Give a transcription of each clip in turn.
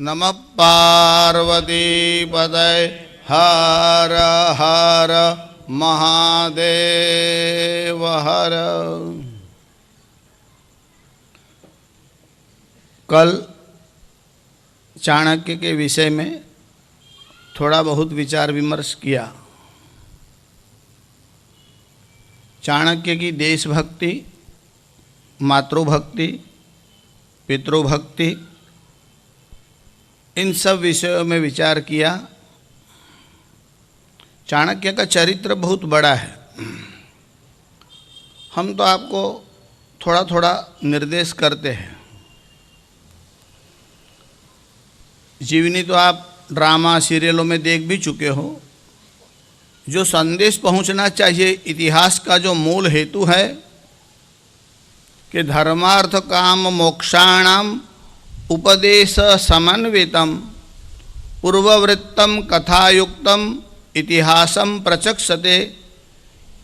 नमः पार्वती पतये हर हर महादेव हर। कल चाणक्य के विषय में थोड़ा बहुत विचार विमर्श किया। चाणक्य की देशभक्ति, मातृभक्ति, पितृभक्ति, इन सब विषयों में विचार किया। चाणक्य का चरित्र बहुत बड़ा है। हम तो आपको थोड़ा थोड़ा निर्देश करते हैं। जीवनी तो आप ड्रामा सीरियलों में देख भी चुके हो। जो संदेश पहुंचना चाहिए, इतिहास का जो मूल हेतु है कि धर्मार्थ काम मोक्षाणाम उपदेश समन्वितम पूर्ववृत्तम कथायुक्तम इतिहासम प्रचक्षते,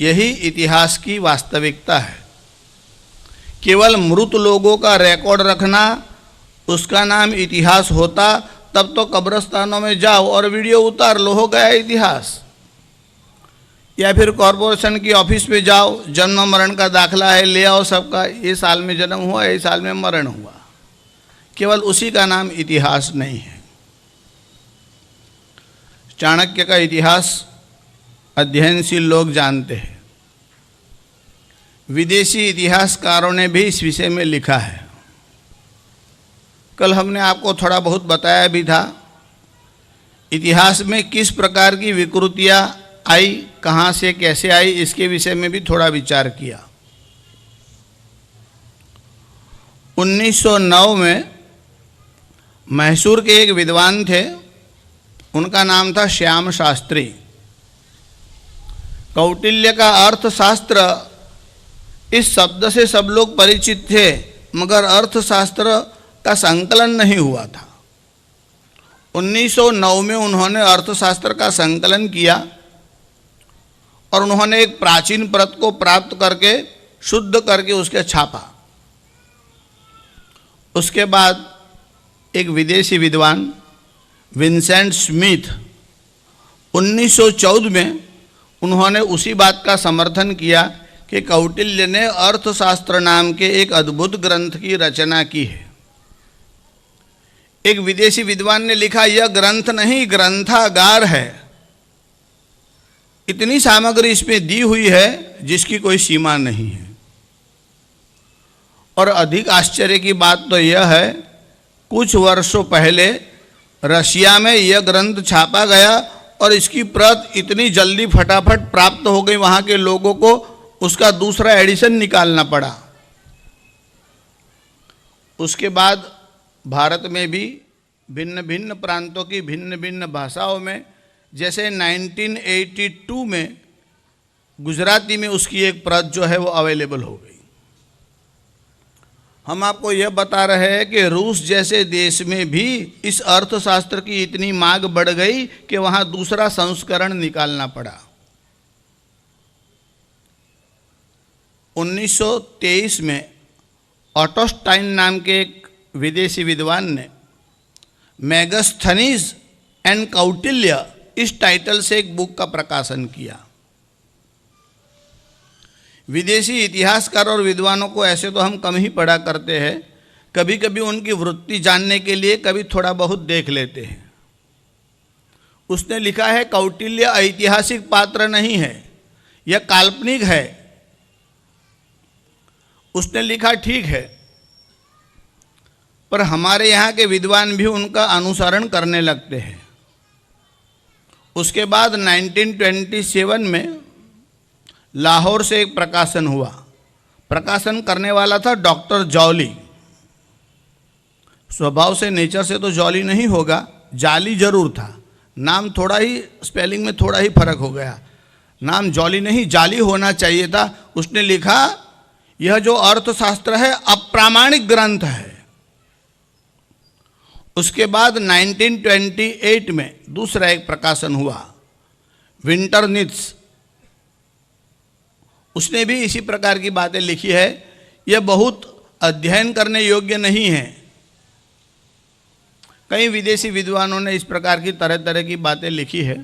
यही इतिहास की वास्तविकता है। केवल मृत लोगों का रिकॉर्ड रखना, उसका नाम इतिहास होता तब तो कब्रिस्तानों में जाओ और वीडियो उतार लो, हो गया इतिहास। या फिर कॉरपोरेशन की ऑफिस में जाओ, जन्म मरण का दाखला है, ले आओ सबका, ये साल में जन्म हुआ, ये साल में मरण हुआ। केवल उसी का नाम इतिहास नहीं है। चाणक्य का इतिहास अध्ययनशील लोग जानते हैं। विदेशी इतिहासकारों ने भी इस विषय में लिखा है। कल हमने आपको थोड़ा बहुत बताया भी था। इतिहास में किस प्रकार की विकृतियां आई, कहाँ से कैसे आई, इसके विषय में भी थोड़ा विचार किया। 1909 में मैसूर के एक विद्वान थे, उनका नाम था श्याम शास्त्री। कौटिल्य का अर्थशास्त्र, इस शब्द से सब लोग परिचित थे, मगर अर्थशास्त्र का संकलन नहीं हुआ था। 1909 में उन्होंने अर्थशास्त्र का संकलन किया और उन्होंने एक प्राचीन प्रत को प्राप्त करके शुद्ध करके उसके छापा। उसके बाद एक विदेशी विद्वान विंसेंट स्मिथ 1914 में उन्होंने उसी बात का समर्थन किया कि कौटिल्य ने अर्थशास्त्र नाम के एक अद्भुत ग्रंथ की रचना की है। एक विदेशी विद्वान ने लिखा, यह ग्रंथ नहीं ग्रंथागार है। इतनी सामग्री इसमें दी हुई है जिसकी कोई सीमा नहीं है। और अधिक आश्चर्य की बात तो यह है, कुछ वर्षों पहले रशिया में यह ग्रंथ छापा गया और इसकी प्रत इतनी जल्दी फटाफट प्राप्त हो गई, वहाँ के लोगों को उसका दूसरा एडिशन निकालना पड़ा। उसके बाद भारत में भी भिन्न भिन्न प्रांतों की भिन्न भिन्न भाषाओं में, जैसे 1982 में गुजराती में उसकी एक प्रत जो है वो अवेलेबल हो गई। हम आपको यह बता रहे हैं कि रूस जैसे देश में भी इस अर्थशास्त्र की इतनी मांग बढ़ गई कि वहाँ दूसरा संस्करण निकालना पड़ा। 1923 में ऑटोस्टाइन नाम के एक विदेशी विद्वान ने मेगास्थनीज एंड कौटिल्य इस टाइटल से एक बुक का प्रकाशन किया। विदेशी इतिहासकार और विद्वानों को ऐसे तो हम कम ही पढ़ा करते हैं, कभी कभी उनकी वृत्ति जानने के लिए कभी थोड़ा बहुत देख लेते हैं। उसने लिखा है, कौटिल्य ऐतिहासिक पात्र नहीं है, यह काल्पनिक है। उसने लिखा, ठीक है, पर हमारे यहाँ के विद्वान भी उनका अनुसरण करने लगते हैं। उसके बाद 1927 में लाहौर से एक प्रकाशन हुआ। प्रकाशन करने वाला था डॉक्टर जॉली। स्वभाव से, नेचर से तो जॉली नहीं होगा, जाली जरूर था। नाम थोड़ा ही, स्पेलिंग में थोड़ा ही फर्क हो गया। नाम जॉली नहीं, जाली होना चाहिए था। उसने लिखा, यह जो अर्थशास्त्र है अप्रामाणिक ग्रंथ है। उसके बाद 1928 में दूसरा एक प्रकाशन हुआ, विंटरनिट्स। उसने भी इसी प्रकार की बातें लिखी है। यह बहुत अध्ययन करने योग्य नहीं है। कई विदेशी विद्वानों ने इस प्रकार की तरह तरह की बातें लिखी है।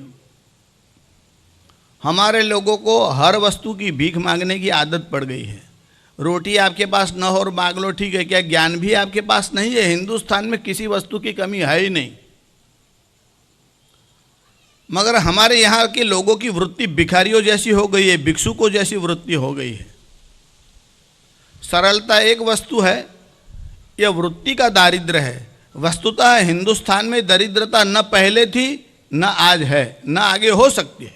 हमारे लोगों को हर वस्तु की भीख मांगने की आदत पड़ गई है। रोटी आपके पास न हो और मांग लो, ठीक है, क्या ज्ञान भी आपके पास नहीं है? हिंदुस्तान में किसी वस्तु की कमी है ही नहीं, मगर हमारे यहाँ के लोगों की वृत्ति भिखारियों जैसी हो गई है, भिक्षुकों जैसी वृत्ति हो गई है। सरलता एक वस्तु है, यह वृत्ति का दारिद्र्य है। वस्तुतः हिंदुस्तान में दरिद्रता न पहले थी, न आज है, न आगे हो सकती है।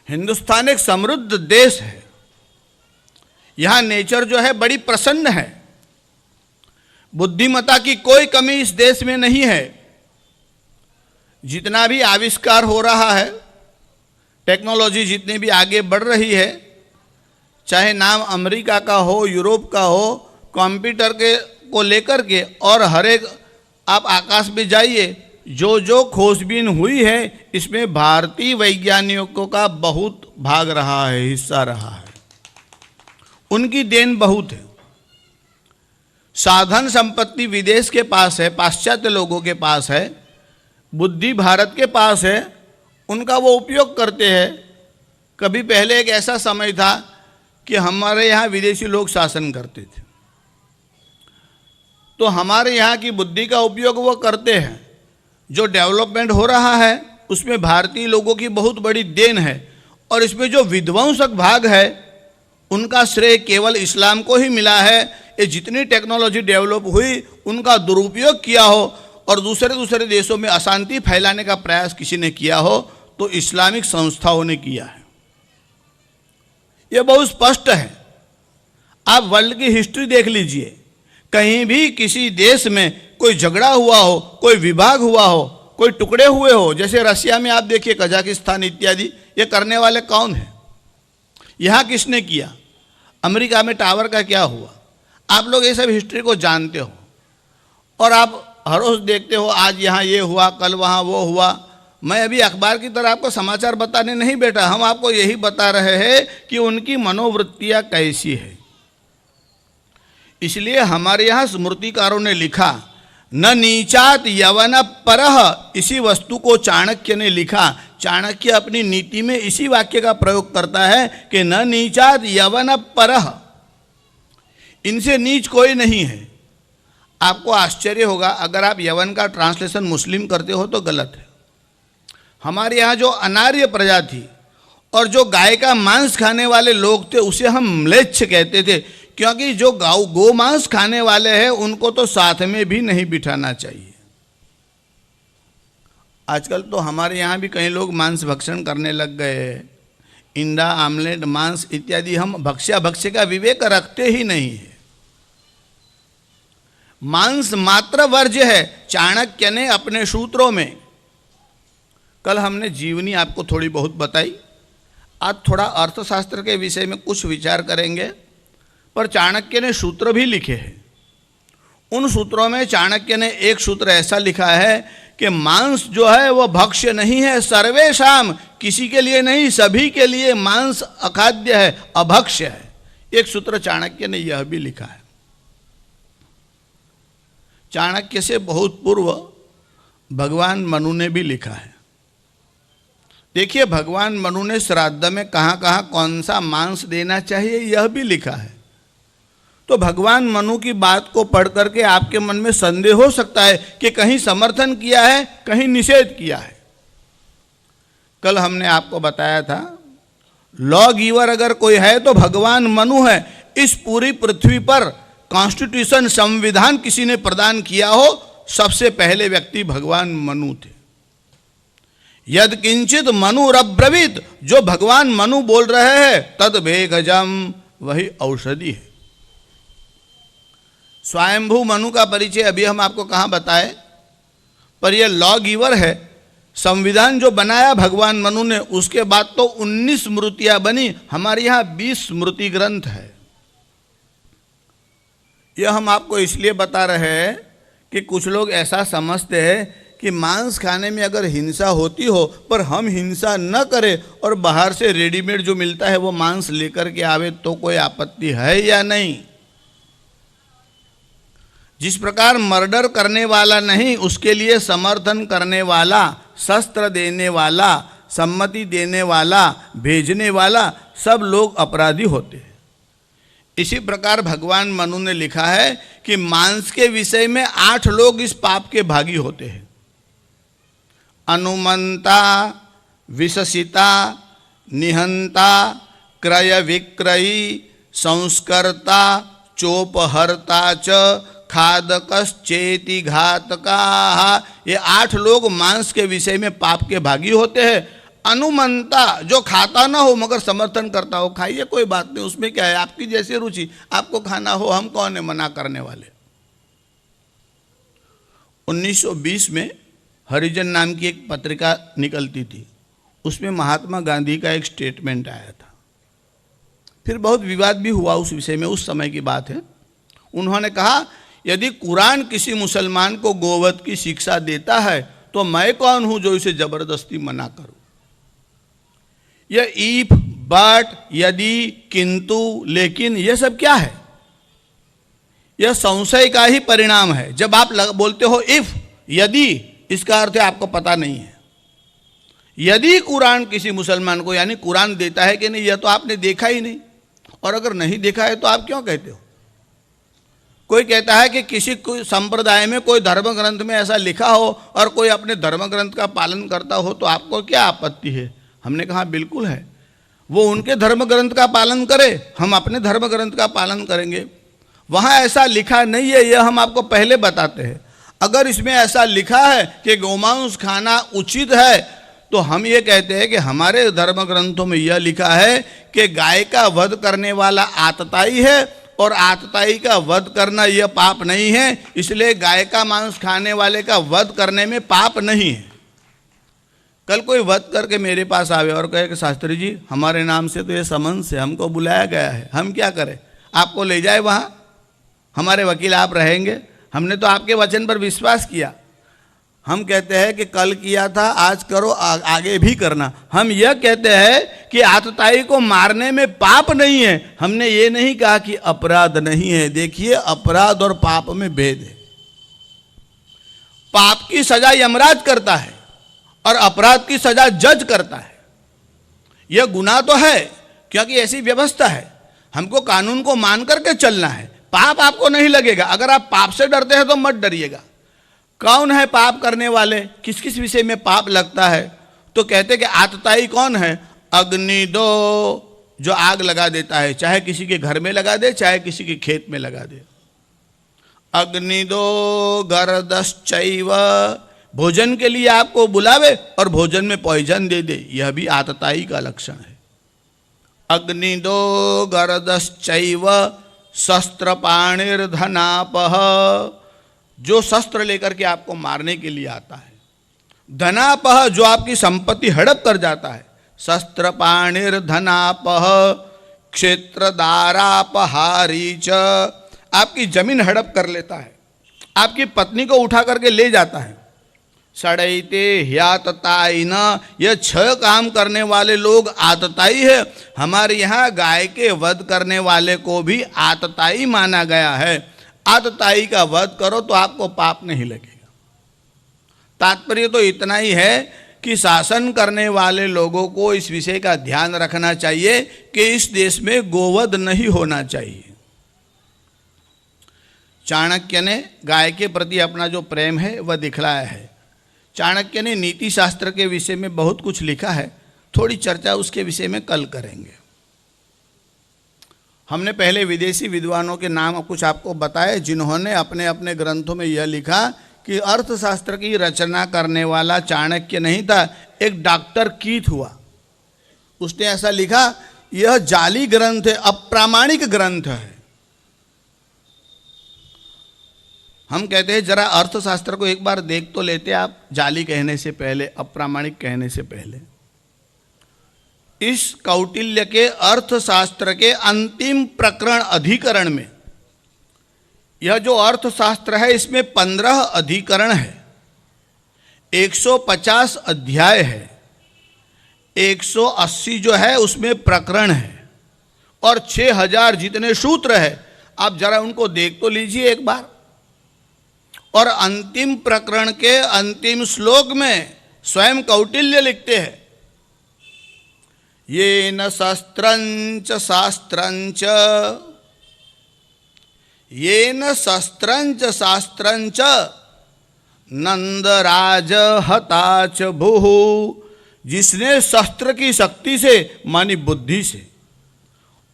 हिंदुस्तान एक समृद्ध देश है। यहाँ नेचर जो है बड़ी प्रसन्न है। बुद्धिमत्ता की कोई कमी इस देश में नहीं है। जितना भी आविष्कार हो रहा है, टेक्नोलॉजी जितनी भी आगे बढ़ रही है, चाहे नाम अमेरिका का हो, यूरोप का हो, कंप्यूटर के को लेकर के, और हर एक आप आकाश में जाइए, जो जो खोजबीन हुई है इसमें भारतीय वैज्ञानिकों का बहुत भाग रहा है, हिस्सा रहा है। उनकी देन बहुत है। साधन संपत्ति विदेश के पास है, पाश्चात्य लोगों के पास है, बुद्धि भारत के पास है, उनका वो उपयोग करते हैं। कभी पहले एक ऐसा समय था कि हमारे यहाँ विदेशी लोग शासन करते थे, तो हमारे यहाँ की बुद्धि का उपयोग वो करते हैं। जो डेवलपमेंट हो रहा है उसमें भारतीय लोगों की बहुत बड़ी देन है, और इसमें जो विध्वंसक भाग है उनका श्रेय केवल इस्लाम को ही मिला है। ये जितनी टेक्नोलॉजी डेवलप हुई उनका दुरुपयोग किया हो और दूसरे देशों में अशांति फैलाने का प्रयास किसी ने किया हो तो इस्लामिक संस्थाओं ने किया है। ये बहुत स्पष्ट है। आप वर्ल्ड की हिस्ट्री देख लीजिए, कहीं भी किसी देश में कोई झगड़ा हुआ हो, कोई विभाग हुआ हो, कोई टुकड़े हुए हो, जैसे रशिया में आप देखिए, कजाकिस्तान इत्यादि, ये करने वाले कौन है? यहाँ किसने किया? अमेरिका में टावर का क्या हुआ? आप लोग ये सब हिस्ट्री को जानते हो और आप हर रोज देखते हो, आज यहाँ ये हुआ, कल वहाँ वो हुआ। मैं अभी अखबार की तरह आपको समाचार बताने नहीं बैठा, हम आपको यही बता रहे हैं कि उनकी मनोवृत्तियाँ कैसी है। इसलिए हमारे यहाँ स्मृतिकारों ने लिखा, न नीचात यवन परह, इसी वस्तु को चाणक्य ने लिखा। चाणक्य अपनी नीति में इसी वाक्य का प्रयोग करता है कि न नीचात यवन परह, इनसे नीच कोई नहीं है। आपको आश्चर्य होगा, अगर आप यवन का ट्रांसलेशन मुस्लिम करते हो तो गलत है। हमारे यहाँ जो अनार्य प्रजा थी और जो गाय का मांस खाने वाले लोग थे उसे हम म्लेच्छ कहते थे, क्योंकि जो गौ मांस खाने वाले हैं उनको तो साथ में भी नहीं बिठाना चाहिए। आजकल तो हमारे यहाँ भी कई लोग मांस भक्षण करने लग गए हैं। इंडा, आमलेट, मांस इत्यादि हम भक्ष्य का विवेक रखते ही नहीं है। मांस मात्र वर्ज्य है। चाणक्य ने अपने सूत्रों में, कल हमने जीवनी आपको थोड़ी बहुत बताई, आज थोड़ा अर्थशास्त्र के विषय में कुछ विचार करेंगे। पर चाणक्य ने सूत्र भी लिखे हैं। उन सूत्रों में चाणक्य ने एक सूत्र ऐसा लिखा है कि मांस जो है वो भक्ष्य नहीं है, सर्वेशाम, किसी के लिए नहीं, सभी के लिए मांस अखाद्य है, अभक्ष्य है। एक सूत्र चाणक्य ने यह भी लिखा है। चाणक्य से बहुत पूर्व भगवान मनु ने भी लिखा है। देखिए, भगवान मनु ने श्राद्ध में कहाँ कहाँ कौन सा मांस देना चाहिए यह भी लिखा है। तो भगवान मनु की बात को पढ़ करके आपके मन में संदेह हो सकता है कि कहीं समर्थन किया है, कहीं निषेध किया है। कल हमने आपको बताया था, लॉ गिवर अगर कोई है तो भगवान मनु है। इस पूरी पृथ्वी पर कॉन्स्टिट्यूशन, संविधान किसी ने प्रदान किया हो, सबसे पहले व्यक्ति भगवान मनु थे। यद किंचित मनुरब्रवीत, जो भगवान मनु बोल रहे हैं, तद भेषजम, वही औषधि है। स्वयंभू मनु का परिचय अभी हम आपको कहाँ बताए, पर यह लॉ गिवर है। संविधान जो बनाया भगवान मनु ने, उसके बाद तो 19 स्मृतियां बनी। हमारे यहाँ 20 स्मृति ग्रंथ है। यह हम आपको इसलिए बता रहे हैं कि कुछ लोग ऐसा समझते हैं कि मांस खाने में अगर हिंसा होती हो, पर हम हिंसा न करें और बाहर से रेडीमेड जो मिलता है वो मांस लेकर के आवे तो कोई आपत्ति है या नहीं। जिस प्रकार मर्डर करने वाला नहीं, उसके लिए समर्थन करने वाला, शस्त्र देने वाला, सम्मति देने वाला, भेजने वाला, सब लोग अपराधी होते हैं। इसी प्रकार भगवान मनु ने लिखा है कि मांस के विषय में 8 लोग इस पाप के भागी होते हैं। अनुमंता, विशसिता, निहंता, क्रय विक्रयी, संस्कर्ता, चोपहर्ता च, खादकश्चेति घातका। ये 8 लोग मांस के विषय में पाप के भागी होते हैं। अनुमंता, जो खाता ना हो मगर समर्थन करता हो, खाइए कोई बात नहीं, उसमें क्या है, आपकी जैसी रुचि, आपको खाना हो, हम कौन है मना करने वाले। 1920 में हरिजन नाम की एक पत्रिका निकलती थी, उसमें महात्मा गांधी का एक स्टेटमेंट आया था। फिर बहुत विवाद भी हुआ उस विषय में, उस समय की बात है। उन्होंने कहा यदि कुरान किसी मुसलमान को गोवध की शिक्षा देता है तो मैं कौन हूं जो इसे जबरदस्ती मना करूं। यह इफ, बट, यदि, किंतु, लेकिन, यह सब क्या है? यह संशय का ही परिणाम है। जब आप बोलते हो इफ, यदि, इसका अर्थ है आपको पता नहीं है। यदि कुरान किसी मुसलमान को, यानी कुरान देता है कि नहीं, यह तो आपने देखा ही नहीं, और अगर नहीं देखा है तो आप क्यों कहते हो? कोई कहता है कि किसी संप्रदाय में कोई धर्म ग्रंथ में ऐसा लिखा हो और कोई अपने धर्म ग्रंथ का पालन करता हो तो आपको क्या आपत्ति है? हमने कहा बिल्कुल है, वो उनके धर्म ग्रंथ का पालन करे, हम अपने धर्म ग्रंथ का पालन करेंगे। वहाँ ऐसा लिखा नहीं है, यह हम आपको पहले बताते हैं। अगर इसमें ऐसा लिखा है कि गोमांस खाना उचित है तो हम ये कहते हैं कि हमारे धर्म ग्रंथों में यह लिखा है कि गाय का वध करने वाला आतताई है और आतताई का वध करना यह पाप नहीं है, इसलिए गाय का मांस खाने वाले का वध करने में पाप नहीं है। कल कोई वध करके मेरे पास आवे और कहे कि शास्त्री जी हमारे नाम से तो ये समन से हमको बुलाया गया है, हम क्या करें? आपको ले जाए वहाँ, हमारे वकील आप रहेंगे, हमने तो आपके वचन पर विश्वास किया। हम कहते हैं कि कल किया था, आज करो, आगे भी करना। हम यह कहते हैं कि आतताई को मारने में पाप नहीं है, हमने ये नहीं कहा कि अपराध नहीं है। देखिए, अपराध और पाप में भेद है। पाप की सजा यमराज करता है और अपराध की सजा जज करता है। यह गुनाह तो है क्योंकि ऐसी व्यवस्था है, हमको कानून को मान करके चलना है। पाप आपको नहीं लगेगा, अगर आप पाप से डरते हैं तो मत डरिएगा। कौन है पाप करने वाले, किस किस विषय में पाप लगता है? तो कहते कि आतताई कौन है? अग्निदो, जो आग लगा देता है, चाहे किसी के घर में लगा दे, चाहे किसी के खेत में लगा दे। अग्निदो गर्दश्चैव, भोजन के लिए आपको बुलावे और भोजन में पॉइजन दे दे, यह भी आतताई का लक्षण है। अग्निदो गर्दश्चैव शस्त्रपाणिर्धनापः, जो शस्त्र लेकर के आपको मारने के लिए आता है। धनापह, जो आपकी संपत्ति हड़प कर जाता है। शस्त्रपाणिर्धनापह क्षेत्रदारापहारी च, आपकी जमीन हड़प कर लेता है, आपकी पत्नी को उठा करके ले जाता है। सड़ैते ह्यातताई न, यह 6 काम करने वाले लोग आतताई है। हमारे यहाँ गाय के वध करने वाले को भी आतताई माना गया है। आतताई का वध करो तो आपको पाप नहीं लगेगा। तात्पर्य तो इतना ही है कि शासन करने वाले लोगों को इस विषय का ध्यान रखना चाहिए कि इस देश में गोवध नहीं होना चाहिए। चाणक्य ने गाय के प्रति अपना जो प्रेम है वह दिखलाया है। चाणक्य ने नीति शास्त्र के विषय में बहुत कुछ लिखा है, थोड़ी चर्चा उसके विषय में कल करेंगे। हमने पहले विदेशी विद्वानों के नाम कुछ आपको बताए जिन्होंने अपने अपने ग्रंथों में यह लिखा कि अर्थशास्त्र की रचना करने वाला चाणक्य नहीं था, एक डॉक्टर कीथ हुआ। उसने ऐसा लिखा, यह जाली ग्रंथ है, अप्रामाणिक ग्रंथ है। हम कहते हैं जरा अर्थशास्त्र को एक बार देख तो लेते आप, जाली कहने से पहले, अप्रामाणिक कहने से पहले। इस कौटिल्य के अर्थशास्त्र के अंतिम प्रकरण अधिकरण में, यह जो अर्थशास्त्र है इसमें 15 अधिकरण है, 150 अध्याय है, 180 जो है उसमें प्रकरण है और 6000 जितने सूत्र है। आप जरा उनको देख तो लीजिए एक बार। और अंतिम प्रकरण के अंतिम श्लोक में स्वयं कौटिल्य लिखते हैं, ये न शस्त्रंच शास्त्रंच, ये न शस्त्रंच शास्त्रंच नंदराज हताच भुः, जिसने शस्त्र की शक्ति से मानी बुद्धि से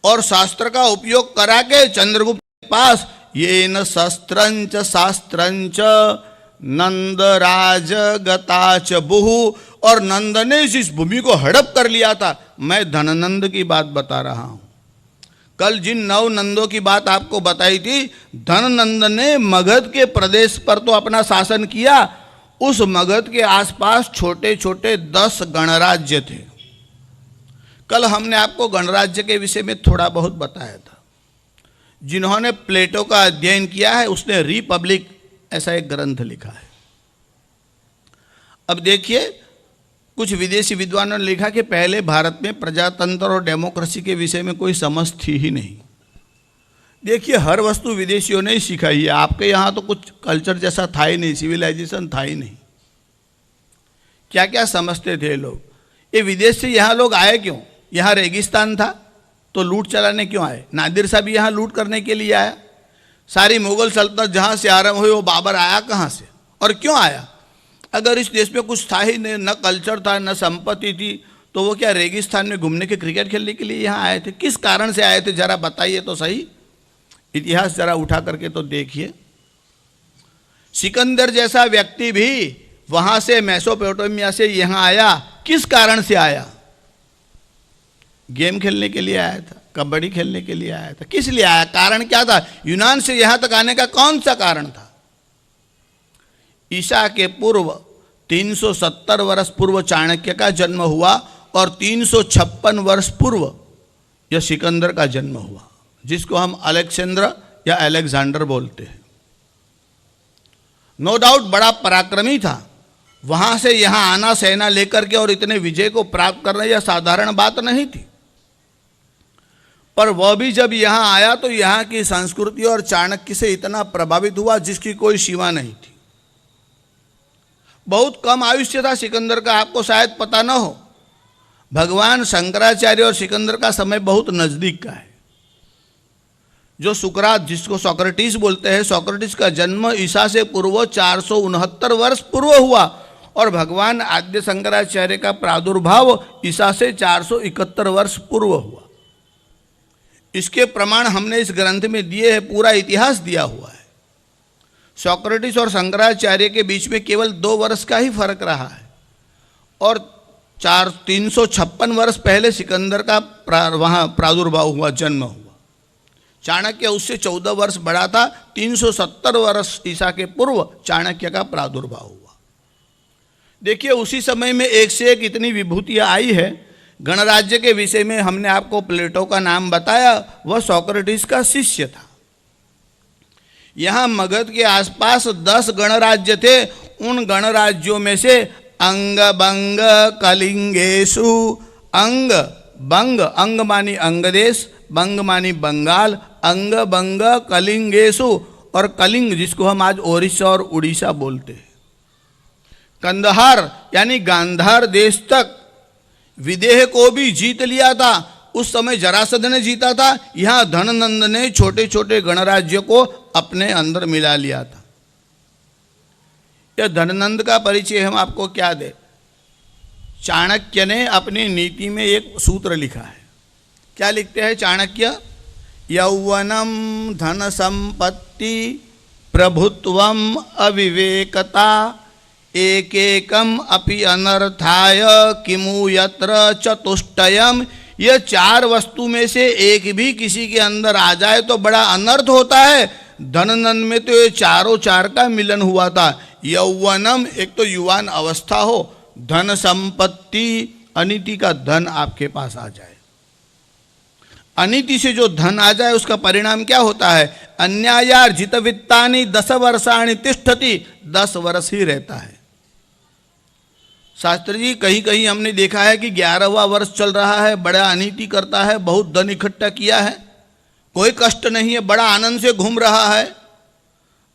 और शास्त्र का उपयोग करा के चंद्रगुप्त के पास ये न शस्त्रंच शास्त्रंच नंदराज गताच भुः, और नंद ने इस भूमि को हड़प कर लिया था। मैं धननंद की बात बता रहा हूं। कल जिन 9 नंदों की बात आपको बताई थी, धननंद ने मगध के प्रदेश पर तो अपना शासन किया, उस मगध के आसपास छोटे छोटे 10 गणराज्य थे। कल हमने आपको गणराज्य के विषय में थोड़ा बहुत बताया था। जिन्होंने प्लेटो का अध्ययन किया है उसने रिपब्लिक ऐसा एक ग्रंथ लिखा है। अब देखिए, कुछ विदेशी विद्वानों ने लिखा कि पहले भारत में प्रजातंत्र और डेमोक्रेसी के विषय में कोई समझ थी ही नहीं। देखिए, हर वस्तु विदेशियों ने ही सिखाई है। आपके यहाँ तो कुछ कल्चर जैसा था ही नहीं, सिविलाइजेशन था ही नहीं। क्या क्या समझते थे लोग? ये विदेश से यहाँ लोग आए क्यों? यहाँ रेगिस्तान था तो लूट चलाने क्यों आए? नादिर शाह भी यहाँ लूट करने के लिए आया। सारी मुगल सल्तनत जहाँ से आरंभ हुई वो बाबर आया कहाँ से और क्यों आया? अगर इस देश में कुछ था ही नहीं, न कल्चर था न संपत्ति थी, तो वो क्या रेगिस्तान में घूमने के क्रिकेट खेलने के लिए यहाँ आए थे? किस कारण से आए थे जरा बताइए तो सही। इतिहास जरा उठा करके तो देखिए। सिकंदर जैसा व्यक्ति भी वहां से मेसोपोटामिया से यहाँ आया, किस कारण से आया? गेम खेलने के लिए आया था, कबड्डी खेलने के लिए आया था। किस लिए आया? कारण क्या था? यूनान से यहां तक आने का कौन सा कारण था? ईसा के पूर्व 370 वर्ष पूर्व चाणक्य का जन्म हुआ और 356 वर्ष पूर्व यह सिकंदर का जन्म हुआ, जिसको हम अलेक्जेंडर या अलेक्जेंडर बोलते हैं। नो डाउट बड़ा पराक्रमी था। वहां से यहां आना सेना लेकर के और इतने विजय को प्राप्त करना यह साधारण बात नहीं थी। पर वह भी जब यहां आया तो यहां की संस्कृति और चाणक्य से इतना प्रभावित हुआ जिसकी कोई सीमा नहीं थी। बहुत कम आयुष्य था सिकंदर का, आपको शायद पता न हो। भगवान शंकराचार्य और सिकंदर का समय बहुत नजदीक का है। जो सुकरात, जिसको सोक्रेटिस बोलते हैं, सोक्रेटिस का जन्म ईसा से पूर्व 469 वर्ष पूर्व हुआ और भगवान आद्य शंकराचार्य का प्रादुर्भाव ईसा से 471 वर्ष पूर्व हुआ। इसके प्रमाण हमने इस ग्रंथ में दिए हैं, पूरा इतिहास दिया हुआ है। सोक्रेटिस और शंकराचार्य के बीच में केवल 2 वर्ष का ही फर्क रहा है और 356 वर्ष पहले सिकंदर का वहाँ प्रादुर्भाव हुआ, जन्म हुआ। चाणक्य उससे 14 वर्ष बड़ा था। 370 वर्ष ईसा के पूर्व चाणक्य का प्रादुर्भाव हुआ। देखिए, उसी समय में एक से एक इतनी विभूतियाँ आई है। गणराज्य के विषय में हमने आपको प्लेटो का नाम बताया, वह सोक्रेटिस का शिष्य था। यहाँ मगध के आसपास 10 गणराज्य थे। उन गणराज्यों में से अंग बंग कलिंगेशु, अंग बंग, अंग मानी अंगदेश, बंग मानी बंगाल, अंग बंग कलिंगेशु, और कलिंग जिसको हम आज ओडिशा और उड़ीसा बोलते हैं, कंदहार यानी गांधार देश तक, विदेह को भी जीत लिया था। उस समय जरासंध ने जीता था। यहाँ धननंद ने छोटे छोटे गणराज्यों को अपने अंदर मिला लिया था। यह धननंद का परिचय हम आपको क्या दे? चाणक्य ने अपनी नीति में एक सूत्र लिखा है। क्या लिखते हैं चाणक्य? यौवनम धन संपत्ति प्रभुत्वम अविवेकता एकेकम अपि अनर्थाय किमु यत्र चतुष्टयम। यह 4 वस्तु में से एक भी किसी के अंदर आ जाए तो बड़ा अनर्थ होता है। धननंद में तो ये चारों 4 का मिलन हुआ था। यौवनम, एक तो युवान अवस्था हो, धन संपत्ति, अनीति का धन आपके पास आ जाए। अनीति से जो धन आ जाए उसका परिणाम क्या होता है? अन्यायार्जित वित्तानि 10 वर्षाणि तिष्ठति, 10 वर्ष ही रहता है। शास्त्री जी, कहीं कहीं हमने देखा है कि 11वां वर्ष चल रहा है, बड़ा अनीति करता है, बहुत धन इकट्ठा किया है, कोई कष्ट नहीं है, बड़ा आनंद से घूम रहा है।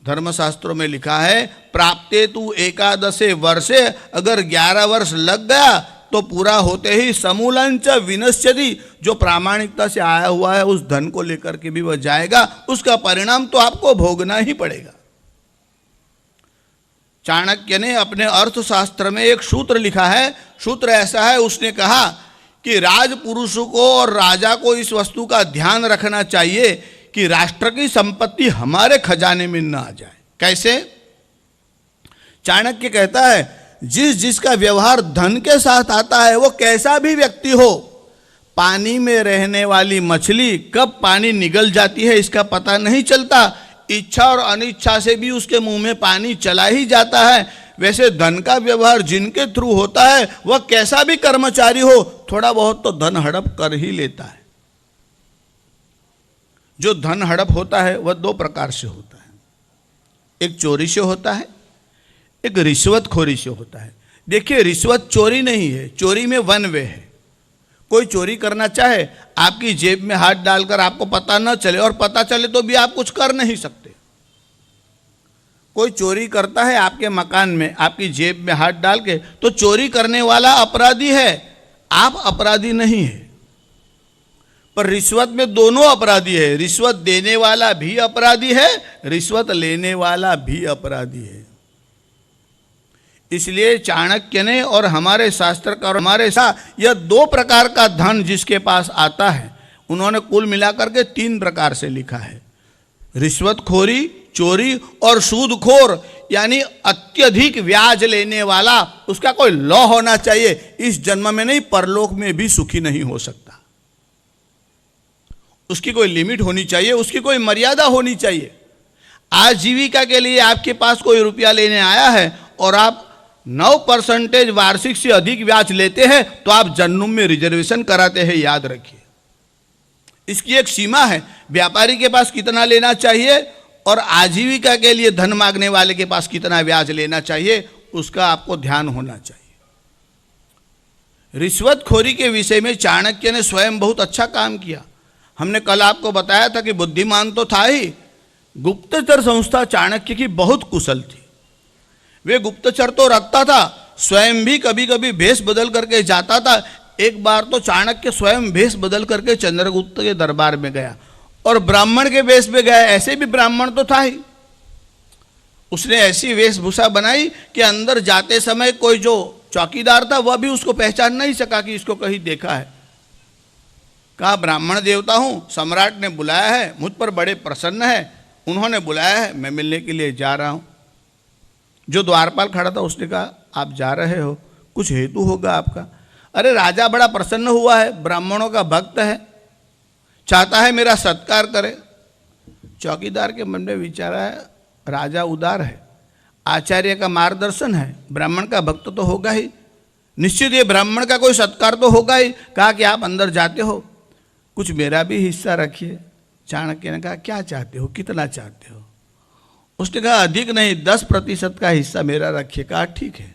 धर्मशास्त्रों में लिखा है प्राप्ते तु एकादशे वर्षे, अगर 11 वर्ष लग गया तो पूरा होते ही समूलंच विनश्यति, जो प्रामाणिकता से आया हुआ है उस धन को लेकर के भी वह जाएगा, उसका परिणाम तो आपको भोगना ही पड़ेगा। चाणक्य ने अपने अर्थशास्त्र में एक सूत्र लिखा है। सूत्र ऐसा है, उसने कहा कि राजपुरुष को और राजा को इस वस्तु का ध्यान रखना चाहिए कि राष्ट्र की संपत्ति हमारे खजाने में न आ जाए। कैसे? चाणक्य कहता है जिसका व्यवहार धन के साथ आता है वो कैसा भी व्यक्ति हो, पानी में रहने वाली मछली कब पानी निगल जाती है इसका पता नहीं चलता, इच्छा और अनिच्छा से भी उसके मुंह में पानी चला ही जाता है। वैसे धन का व्यवहार जिनके थ्रू होता है वह कैसा भी कर्मचारी हो, थोड़ा बहुत तो धन हड़प कर ही लेता है। जो धन हड़प होता है वह 2 प्रकार से होता है, एक चोरी से होता है, एक रिश्वतखोरी से होता है। देखिए, रिश्वत चोरी नहीं है, चोरी में 1 वे है। कोई चोरी करना चाहे, आपकी जेब में हाथ डालकर आपको पता न चले, और पता चले तो भी आप कुछ कर नहीं सकते। कोई चोरी करता है आपके मकान में, आपकी जेब में हाथ डाल के, तो चोरी करने वाला अपराधी है, आप अपराधी नहीं है। पर रिश्वत में दोनों अपराधी है, रिश्वत देने वाला भी अपराधी है, रिश्वत लेने वाला भी अपराधी है। इसलिए चाणक्य ने और हमारे शास्त्रकार हमारे साथ यह 2 प्रकार का धन जिसके पास आता है, उन्होंने कुल मिलाकर के 3 प्रकार से लिखा है। रिश्वतखोरी, चोरी और सूदखोर, यानी अत्यधिक ब्याज लेने वाला, उसका कोई लॉ होना चाहिए। इस जन्म में नहीं, परलोक में भी सुखी नहीं हो सकता। उसकी कोई लिमिट होनी चाहिए, उसकी कोई मर्यादा होनी चाहिए। आजीविका के लिए आपके पास कोई रुपया लेने आया है और आप 9% वार्षिक से अधिक ब्याज लेते हैं, तो आप जन्म में रिजर्वेशन कराते हैं, याद रखिए। इसकी एक सीमा है, व्यापारी के पास कितना लेना चाहिए और आजीविका के लिए धन मांगने वाले के पास कितना ब्याज लेना चाहिए, उसका आपको ध्यान होना चाहिए। रिश्वतखोरी के विषय में चाणक्य ने स्वयं बहुत अच्छा काम किया। हमने कल आपको बताया था कि बुद्धिमान तो था ही, गुप्तचर संस्था चाणक्य की बहुत कुशल थी। वे गुप्तचर तो रखता था, स्वयं भी कभी कभी भेष बदल करके जाता था। एक बार तो चाणक्य स्वयं भेष बदल करके चंद्रगुप्त के दरबार में गया और ब्राह्मण के वेश में गया। ऐसे भी ब्राह्मण तो था ही, उसने ऐसी वेशभूषा बनाई कि अंदर जाते समय कोई जो चौकीदार था वह भी उसको पहचान नहीं सका कि इसको कहीं देखा है। कहा ब्राह्मण देवता हूँ, सम्राट ने बुलाया है, मुझ पर बड़े प्रसन्न है, उन्होंने बुलाया है, मैं मिलने के लिए जा रहा हूँ। जो द्वारपाल खड़ा था उसने कहा आप जा रहे हो, कुछ हेतु होगा आपका? अरे राजा बड़ा प्रसन्न हुआ है, ब्राह्मणों का भक्त है, चाहता है मेरा सत्कार करे। चौकीदार के मन में विचारा है राजा उदार है, आचार्य का मार्गदर्शन है, ब्राह्मण का भक्त तो होगा ही, निश्चित ये ब्राह्मण का कोई सत्कार तो होगा ही। कहा कि आप अंदर जाते हो, कुछ मेरा भी हिस्सा रखिए। चाणक्य ने कहा क्या चाहते हो, कितना चाहते हो? उसने कहा अधिक नहीं, 10% का हिस्सा मेरा रखिए। कहा ठीक है।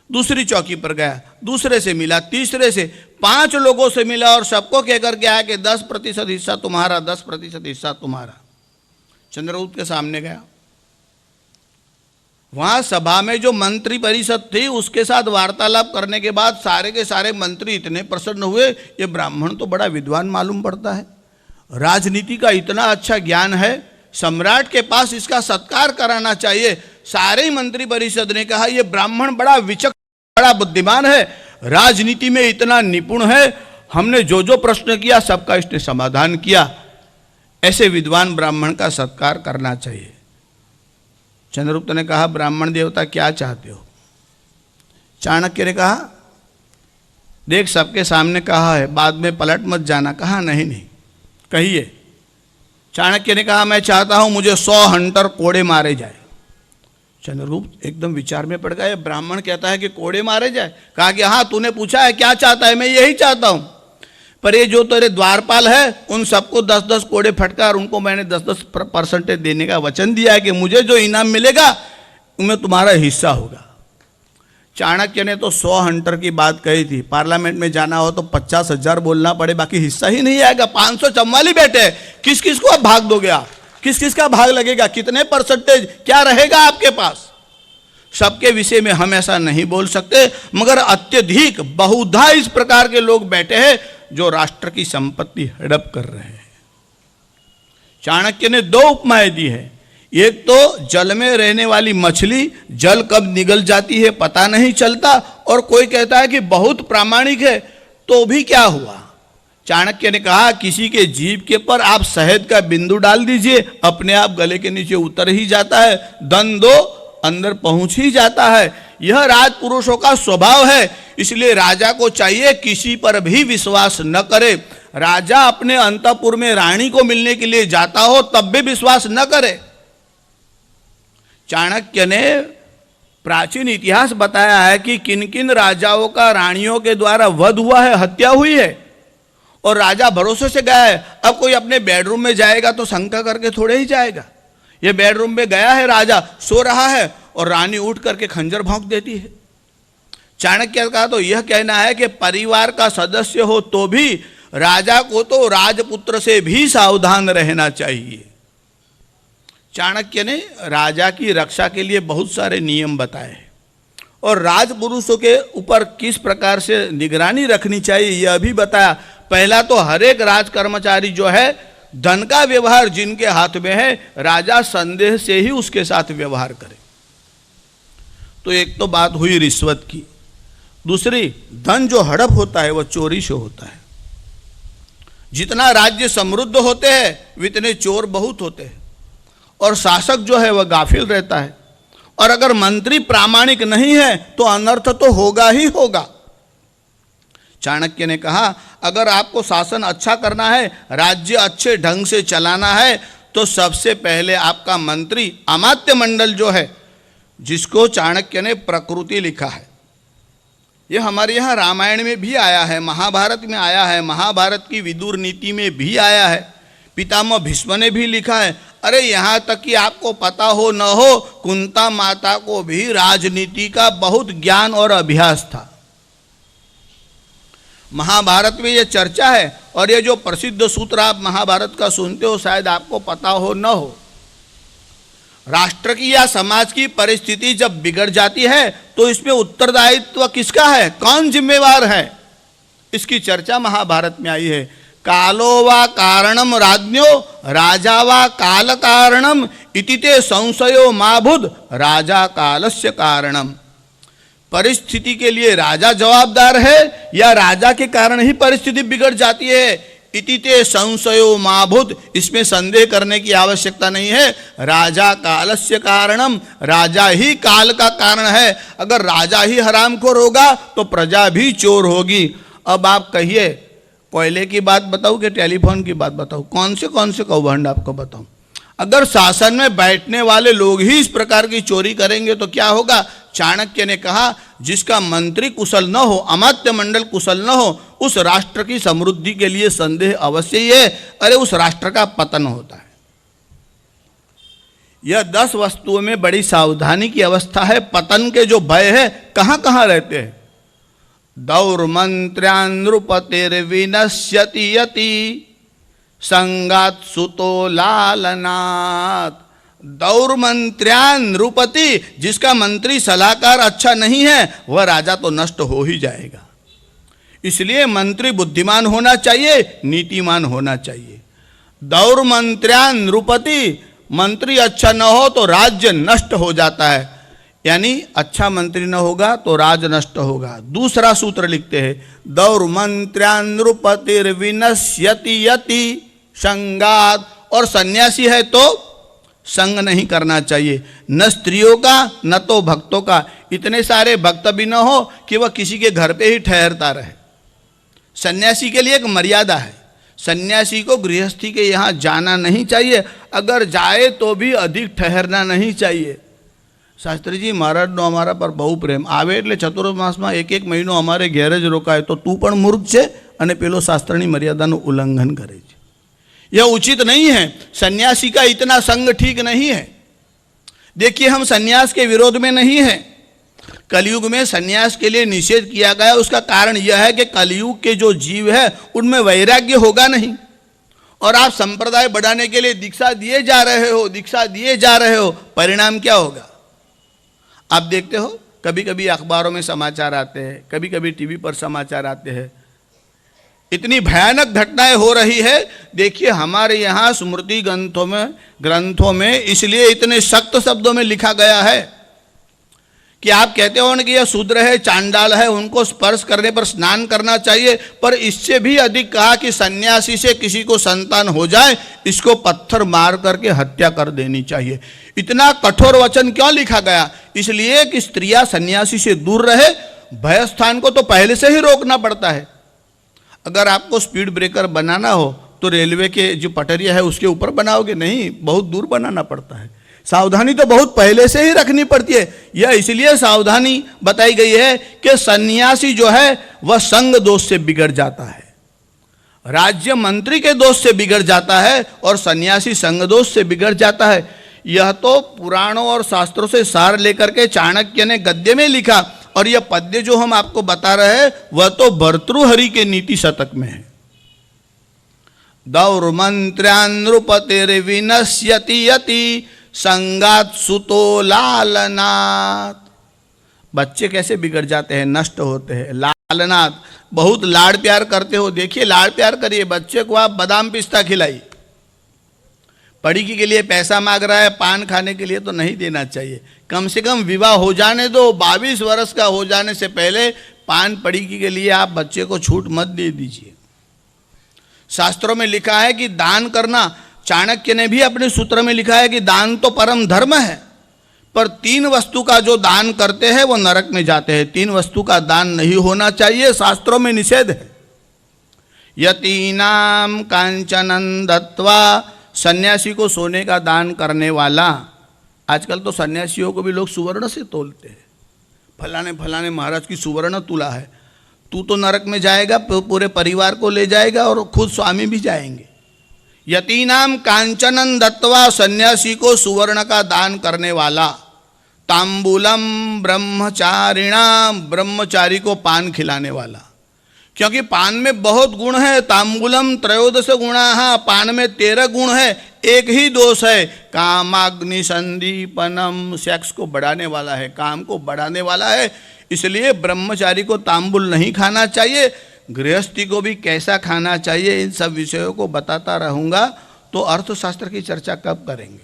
दूसरी चौकी पर गया, दूसरे से मिला, तीसरे से, 5 लोगों से मिला और सबको कहकर के आया कि 10% हिस्सा तुम्हारा, 10% हिस्सा तुम्हारा। चंद्रगुप्त के सामने गया, वहां सभा में जो मंत्री परिषद थी उसके साथ वार्तालाप करने के बाद सारे के सारे मंत्री इतने प्रसन्न हुए, ये ब्राह्मण तो बड़ा विद्वान मालूम पड़ता है, राजनीति का इतना अच्छा ज्ञान है, सम्राट के पास इसका सत्कार कराना चाहिए। सारे ही मंत्री परिषद ने कहा ये ब्राह्मण बड़ा विचक्षण, बड़ा बुद्धिमान है, राजनीति में इतना निपुण है, हमने जो जो प्रश्न किया सबका इसने समाधान किया, ऐसे विद्वान ब्राह्मण का सत्कार करना चाहिए। चंद्रगुप्त ने कहा ब्राह्मण देवता क्या चाहते हो? चाणक्य ने कहा देख सबके सामने कहा है, बाद में पलट मत जाना। कहा नहीं नहीं कहिए। चाणक्य ने कहा मैं चाहता हूं मुझे 100 हंटर कोड़े मारे जाए। चंद्रगुप्त एकदम विचार में पड़ गया, ब्राह्मण कहता है कि कोड़े मारे जाए। कहा कि हाँ तूने पूछा है क्या चाहता है, मैं यही चाहता हूं, पर ये जो तेरे द्वारपाल है उन सबको 10-10 कोड़े फटकार, उनको मैंने 10-10% देने का वचन दिया है कि मुझे जो इनाम मिलेगा उनमें तुम्हारा हिस्सा होगा। चाणक्य ने तो 100 हंटर की बात कही थी, पार्लियामेंट में जाना हो तो 50,000 बोलना पड़े, बाकी हिस्सा ही नहीं आएगा। 500 चम्वाली बैठे, किस किस को आप भाग दोगे आप? किस किस का भाग लगेगा, कितने परसेंटेज, क्या रहेगा आपके पास, सबके विषय में हम ऐसा नहीं बोल सकते। मगर अत्यधिक बहुधा इस प्रकार के लोग बैठे हैं जो राष्ट्र की संपत्ति हड़प कर रहे हैं। चाणक्य ने दो उपमाएं दी है। एक तो जल में रहने वाली मछली, जल कब निगल जाती है पता नहीं चलता, और कोई कहता है कि बहुत प्रामाणिक है, तो भी क्या हुआ। चाणक्य ने कहा किसी के जीभ के पर आप शहद का बिंदु डाल दीजिए, अपने आप गले के नीचे उतर ही जाता है, दन दो अंदर पहुंच ही जाता है। यह राजपुरुषों का स्वभाव है। इसलिए राजा को चाहिए किसी पर भी विश्वास न करे। राजा अपने अंतपुर में रानी को मिलने के लिए जाता हो तब भी विश्वास न करे। चाणक्य ने प्राचीन इतिहास बताया है कि किन किन राजाओं का रानियों के द्वारा वध हुआ है, हत्या हुई है, और राजा भरोसे से गया है। अब कोई अपने बेडरूम में जाएगा तो शंका करके थोड़े ही जाएगा। ये बेडरूम में गया है, राजा सो रहा है और रानी उठ करके खंजर भौंक देती है। चाणक्य का तो यह कहना है कि परिवार का सदस्य हो तो भी राजा को तो राजपुत्र से भी सावधान रहना चाहिए। चाणक्य ने राजा की रक्षा के लिए बहुत सारे नियम बताए और राजपुरुषों के ऊपर किस प्रकार से निगरानी रखनी चाहिए यह भी बताया। पहला तो हर एक राज कर्मचारी जो है, धन का व्यवहार जिनके हाथ में है, राजा संदेह से ही उसके साथ व्यवहार करे। तो एक तो बात हुई रिश्वत की। दूसरी, धन जो हड़प होता है वह चोरी से होता है। जितना राज्य समृद्ध होते हैं उतने चोर बहुत होते हैं, और शासक जो है वह गाफिल रहता है। और अगर मंत्री प्रामाणिक नहीं है तो अनर्थ तो होगा ही होगा। चाणक्य ने कहा अगर आपको शासन अच्छा करना है, राज्य अच्छे ढंग से चलाना है, तो सबसे पहले आपका मंत्री अमात्य मंडल जो है, जिसको चाणक्य ने प्रकृति लिखा है, यह हमारे यहाँ रामायण में भी आया है, महाभारत में आया है, महाभारत की विदुर नीति में भी आया है, पितामह भीष्म ने भी लिखा है। अरे यहाँ तक कि आपको पता हो न हो, कुंता माता को भी राजनीति का बहुत ज्ञान और अभ्यास था। महाभारत में यह चर्चा है, और ये जो प्रसिद्ध सूत्र आप महाभारत का सुनते हो शायद आपको पता हो न हो। राष्ट्र की या समाज की परिस्थिति जब बिगड़ जाती है तो इसमें उत्तरदायित्व किसका है, कौन जिम्मेवार है, इसकी चर्चा महाभारत में आई है। कालो वा कारणम राज्ञो राजा वा काल कारणम इति ते संशयो मा बुध राजा कालस्य कारणम। परिस्थिति के लिए राजा जवाबदार है या राजा के कारण ही परिस्थिति बिगड़ जाती है। इति ते संशयो मा बुध, इसमें संदेह करने की आवश्यकता नहीं है। राजा कालस्य कारणम, राजा ही काल का कारण है। अगर राजा ही हरामखोर होगा तो प्रजा भी चोर होगी। अब आप कहिए कोयले की बात बताऊं कि टेलीफोन की बात बताऊं, कौन से कौभांड आपको बताऊं। अगर शासन में बैठने वाले लोग ही इस प्रकार की चोरी करेंगे तो क्या होगा। चाणक्य ने कहा जिसका मंत्री कुशल न हो, अमात्य मंडल कुशल न हो, उस राष्ट्र की समृद्धि के लिए संदेह अवश्य ही है। अरे उस राष्ट्र का पतन होता है। यह 10 वस्तुओं में बड़ी सावधानी की अवस्था है। पतन के जो भय है कहाँ कहाँ रहते हैं। दौर्मंत्र्यान् नृपतिर्विनश्यति यति संगात सुतो लालनात्। दौर्मंत्र्यान् नृपति, जिसका मंत्री सलाहकार अच्छा नहीं है वह राजा तो नष्ट हो ही जाएगा। इसलिए मंत्री बुद्धिमान होना चाहिए, नीतिमान होना चाहिए। दौर्मंत्र्यान् नृपति, मंत्री अच्छा न हो तो राज्य नष्ट हो जाता है, यानी अच्छा मंत्री न होगा तो राज नष्ट होगा। दूसरा सूत्र लिखते हैं दौर्मंत्र्यान् नृपतिर्विनश्यति यति संगात। और सन्यासी है तो संग नहीं करना चाहिए, न स्त्रियों का न तो भक्तों का। इतने सारे भक्त भी न हो कि वह किसी के घर पे ही ठहरता रहे। सन्यासी के लिए एक मर्यादा है। सन्यासी को गृहस्थी के यहाँ जाना नहीं चाहिए, अगर जाए तो भी अधिक ठहरना नहीं चाहिए। શાસ્ત્રીજી મહારાજનો અમારા પર બહુ પ્રેમ આવે એટલે ચતુર્માસમાં એક મહિનો અમારે ઘેર જ રોકાય તો તું પણ મૂર્ખ છે અને પેલો શાસ્ત્રની મર્યાદાનું ઉલ્લંઘન કરે છે। यह उचित नहीं है। सन्यासी का इतना संग ठीक नहीं है। देखिए हम सन्यास के विरोध में नहीं है। कलयुग में सन्यास के लिए निषेध किया गया, उसका कारण यह है कि कलयुग के जो जीव है उनमें वैराग्य होगा नहीं, और आप संप्रदाय बढ़ाने के लिए दीक्षा दिए जा रहे हो, परिणाम क्या होगा? आप देखते हो कभी कभी अखबारों में समाचार आते हैं, कभी कभी टीवी पर समाचार आते हैं, इतनी भयानक घटनाएं हो रही है। देखिए हमारे यहाँ स्मृति ग्रंथों में इसलिए इतने सख्त शब्दों में लिखा गया है कि आप कहते हो ना कि यह शूद्र है, चांडाल है, उनको स्पर्श करने पर स्नान करना चाहिए, पर इससे भी अधिक कहा कि सन्यासी से किसी को संतान हो जाए, इसको पत्थर मार करके हत्या कर देनी चाहिए। इतना कठोर वचन क्यों लिखा गया? इसलिए कि स्त्रियां सन्यासी से दूर रहे। भयस्थान को तो पहले से ही रोकना पड़ता है। अगर आपको स्पीड ब्रेकर बनाना हो तो रेलवे के जो पटरिया है उसके ऊपर बनाओगे नहीं, बहुत दूर बनाना पड़ता है। सावधानी तो बहुत पहले से ही रखनी पड़ती है। यह इसलिए सावधानी बताई गई है कि सन्यासी जो है वह संग दोष से बिगड़ जाता है, राज्य मंत्री के दोष से बिगड़ जाता है, और सन्यासी संग दोष से बिगड़ जाता है। यह तो पुराणों और शास्त्रों से सार लेकर के चाणक्य ने गद्य में लिखा, और यह पद्य जो हम आपको बता रहे हैं वह तो भर्तृहरि के नीति शतक में है। दौर्मंत्र्यान्नृपतिर्विनश्यति यति संगात सुतो लालनाथ। बच्चे कैसे बिगड़ जाते हैं, नष्ट होते हैं। लालनाथ, बहुत लाड़ प्यार करते हो। देखिए लाड़ प्यार करिए, बच्चे को आप बादाम पिस्ता खिलाइए। पढ़ी के लिए पैसा मांग रहा है, पान खाने के लिए तो नहीं देना चाहिए। कम से कम विवाह हो जाने दो, 22 वर्ष का हो जाने से पहले पान पढ़ी के लिए आप बच्चे को छूट मत दे दीजिए। शास्त्रों में लिखा है कि दान करना, चाणक्य ने भी अपने सूत्र में लिखा है कि दान तो परम धर्म है, पर 3 वस्तु का जो दान करते हैं वो नरक में जाते हैं। 3 वस्तु का दान नहीं होना चाहिए, शास्त्रों में निषेध है। यतीनाम कांचनन दत्वा, सन्यासी को सोने का दान करने वाला। आजकल तो सन्यासियों को भी लोग सुवर्ण से तोलते हैं। फलाने महाराज की सुवर्ण तुला है, तू तो नरक में जाएगा, पूरे परिवार को ले जाएगा और खुद स्वामी भी जाएंगे। यतीनाम कांचनन दत्वा, सन्यासी को सुवर्ण का दान करने वाला। तांबूलम ब्रह्मचारिणाम, ब्रह्मचारी को पान खिलाने वाला, क्योंकि पान में बहुत गुण है। तांबूलम त्रयोदश गुणाः, पान में 13 गुण है, एक ही दोष है, कामाग्नि संदीपनम, सेक्स को बढ़ाने वाला है, काम को बढ़ाने वाला है। इसलिए ब्रह्मचारी को तांबूल नहीं खाना चाहिए। गृहस्थी को भी कैसा खाना चाहिए, इन सब विषयों को बताता रहूँगा। तो अर्थशास्त्र की चर्चा कब करेंगे?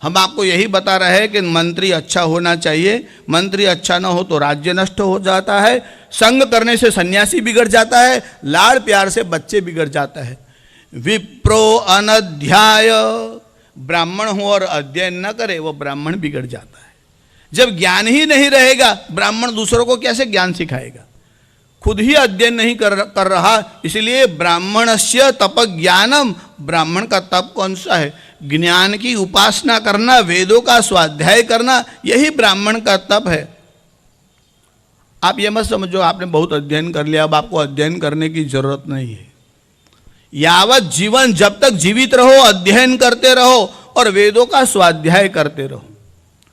हम आपको यही बता रहे हैं कि मंत्री अच्छा होना चाहिए, मंत्री अच्छा न हो तो राज्य नष्ट हो जाता है, संग करने से सन्यासी बिगड़ जाता है, लाड़ प्यार से बच्चे बिगड़ जाता है। विप्रो अनध्याय, ब्राह्मण हो और अध्ययन न करे वो ब्राह्मण बिगड़ जाता है। जब ज्ञान ही नहीं रहेगा, ब्राह्मण दूसरों को कैसे ज्ञान सिखाएगा? खुद ही अध्ययन नहीं कर रहा। इसलिए ब्राह्मणस्य तप ज्ञानम, ब्राह्मण का तप कौन सा है? ज्ञान की उपासना करना, वेदों का स्वाध्याय करना, यही ब्राह्मण का तप है। आप ये मत समझो आपने बहुत अध्ययन कर लिया, अब आपको अध्ययन करने की जरूरत नहीं है। यावत जीवन, जब तक जीवित रहो अध्ययन करते रहो और वेदों का स्वाध्याय करते रहो।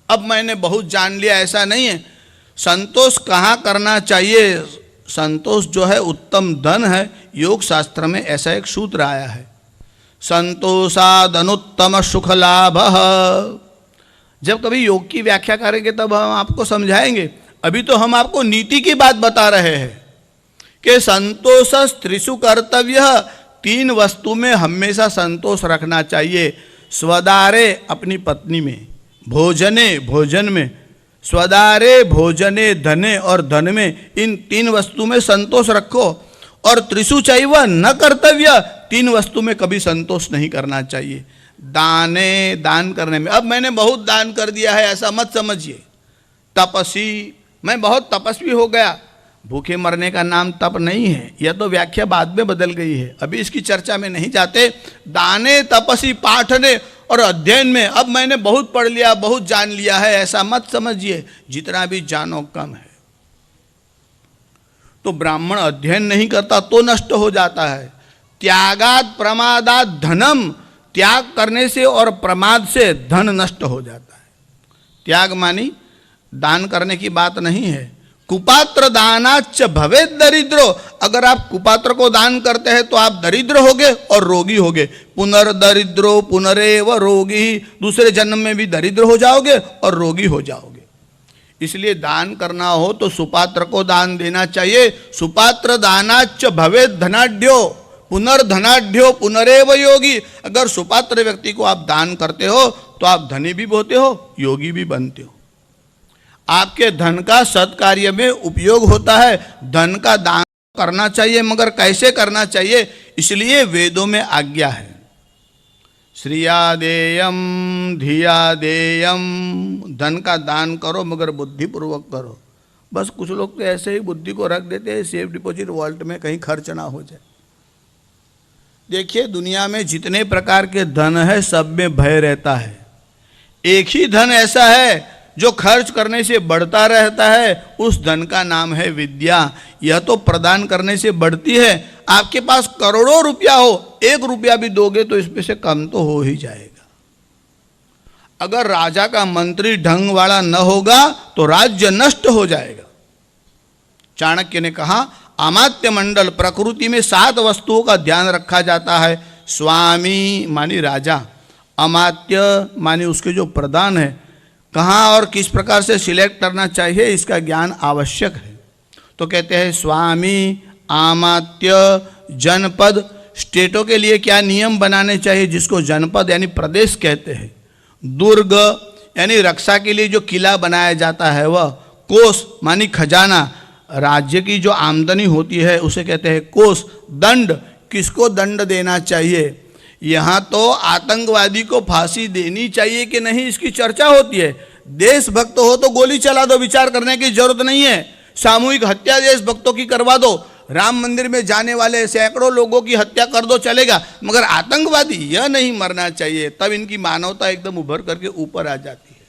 अब मैंने बहुत जान लिया ऐसा नहीं है। संतोष कहाँ करना चाहिए? संतोष जो है उत्तम धन है। योग शास्त्र में ऐसा एक सूत्र आया है, संतोषाद अनुत्तम सुख लाभ। जब कभी योग की व्याख्या करेंगे तब हम आपको समझाएंगे। अभी तो हम आपको नीति की बात बता रहे हैं कि संतोष त्रिषु कर्तव्य, 3 वस्तु में हमेशा संतोष रखना चाहिए। स्वदारे, अपनी पत्नी में, भोजने, भोजन में, स्वदारे भोजने धने, और धन में, इन 3 वस्तु में संतोष रखो। और त्रिषु चैव न कर्तव्य, 3 वस्तु में कभी संतोष नहीं करना चाहिए। दाने, दान करने में। अब मैंने बहुत दान कर दिया है ऐसा मत समझिए। तपसी, मैं बहुत तपस्वी हो गया, भूखे मरने का नाम तप नहीं है। यह तो व्याख्या बाद में बदल गई है, अभी इसकी चर्चा में नहीं जाते। दाने, तपसी, पाठने और अध्ययन में। अब मैंने बहुत पढ़ लिया, बहुत जान लिया है ऐसा मत समझिए, जितना भी जानो कम है। तो ब्राह्मण अध्ययन नहीं करता तो नष्ट हो जाता है। त्यागात प्रमादात धनम, त्याग करने से और प्रमाद से धन नष्ट हो जाता है। त्याग मानी दान करने की बात नहीं है, कुपात्र दानाच्च भवेद दरिद्रो, अगर आप कुपात्र को दान करते हैं तो आप दरिद्र होगे और रोगी होगे। पुनर्दरिद्रो पुनरेव रोगी, दूसरे जन्म में भी दरिद्र हो जाओगे और रोगी हो जाओगे। इसलिए दान करना हो तो सुपात्र को दान देना चाहिए। सुपात्र दानाच्च भवेद धनाढ्यो पुनर्धनाढ्यो पुनरेव योगी, अगर सुपात्र व्यक्ति को आप दान करते हो तो आप धनी भी होते हो, योगी भी बनते हो। आपके धन का सत्कार्य में उपयोग होता है। धन का दान करना चाहिए, मगर कैसे करना चाहिए, इसलिए वेदों में आज्ञा है। श्रिया देयम धिया देयम, धन का दान करो मगर बुद्धिपूर्वक करो। बस कुछ लोग तो ऐसे ही बुद्धि को रख देते हैं सेफ डिपॉजिट वॉल्ट में, कहीं खर्च ना हो जाए। देखिए दुनिया में जितने प्रकार के धन है सब में भय रहता है। एक ही धन ऐसा है जो खर्च करने से बढ़ता रहता है, उस धन का नाम है विद्या। यह तो प्रदान करने से बढ़ती है। आपके पास करोड़ों रुपया हो, 1 रुपया भी दोगे तो इसमें से कम तो हो ही जाएगा। अगर राजा का मंत्री ढंग वाला न होगा तो राज्य नष्ट हो जाएगा। चाणक्य ने कहा अमात्य मंडल, प्रकृति में 7 वस्तुओं का ध्यान रखा जाता है। स्वामी मानी राजा, अमात्य मानी उसके जो प्रधान है, कहाँ और किस प्रकार से सिलेक्ट करना चाहिए इसका ज्ञान आवश्यक है। तो कहते हैं स्वामी, आमात्य, जनपद, स्टेटों के लिए क्या नियम बनाने चाहिए जिसको जनपद यानी प्रदेश कहते हैं। दुर्ग यानी रक्षा के लिए जो किला बनाया जाता है वह। कोष मानी खजाना, राज्य की जो आमदनी होती है उसे कहते हैं कोष। दंड, किसको दंड देना चाहिए। यहाँ तो आतंकवादी को फांसी देनी चाहिए कि नहीं इसकी चर्चा होती है। देशभक्त हो तो गोली चला दो, विचार करने की जरूरत नहीं है। सामूहिक हत्या देशभक्तों की करवा दो, राम मंदिर में जाने वाले सैकड़ों लोगों की हत्या कर दो, चलेगा। मगर आतंकवादी यह नहीं मरना चाहिए, तब इनकी मानवता एकदम उभर करके ऊपर आ जाती है।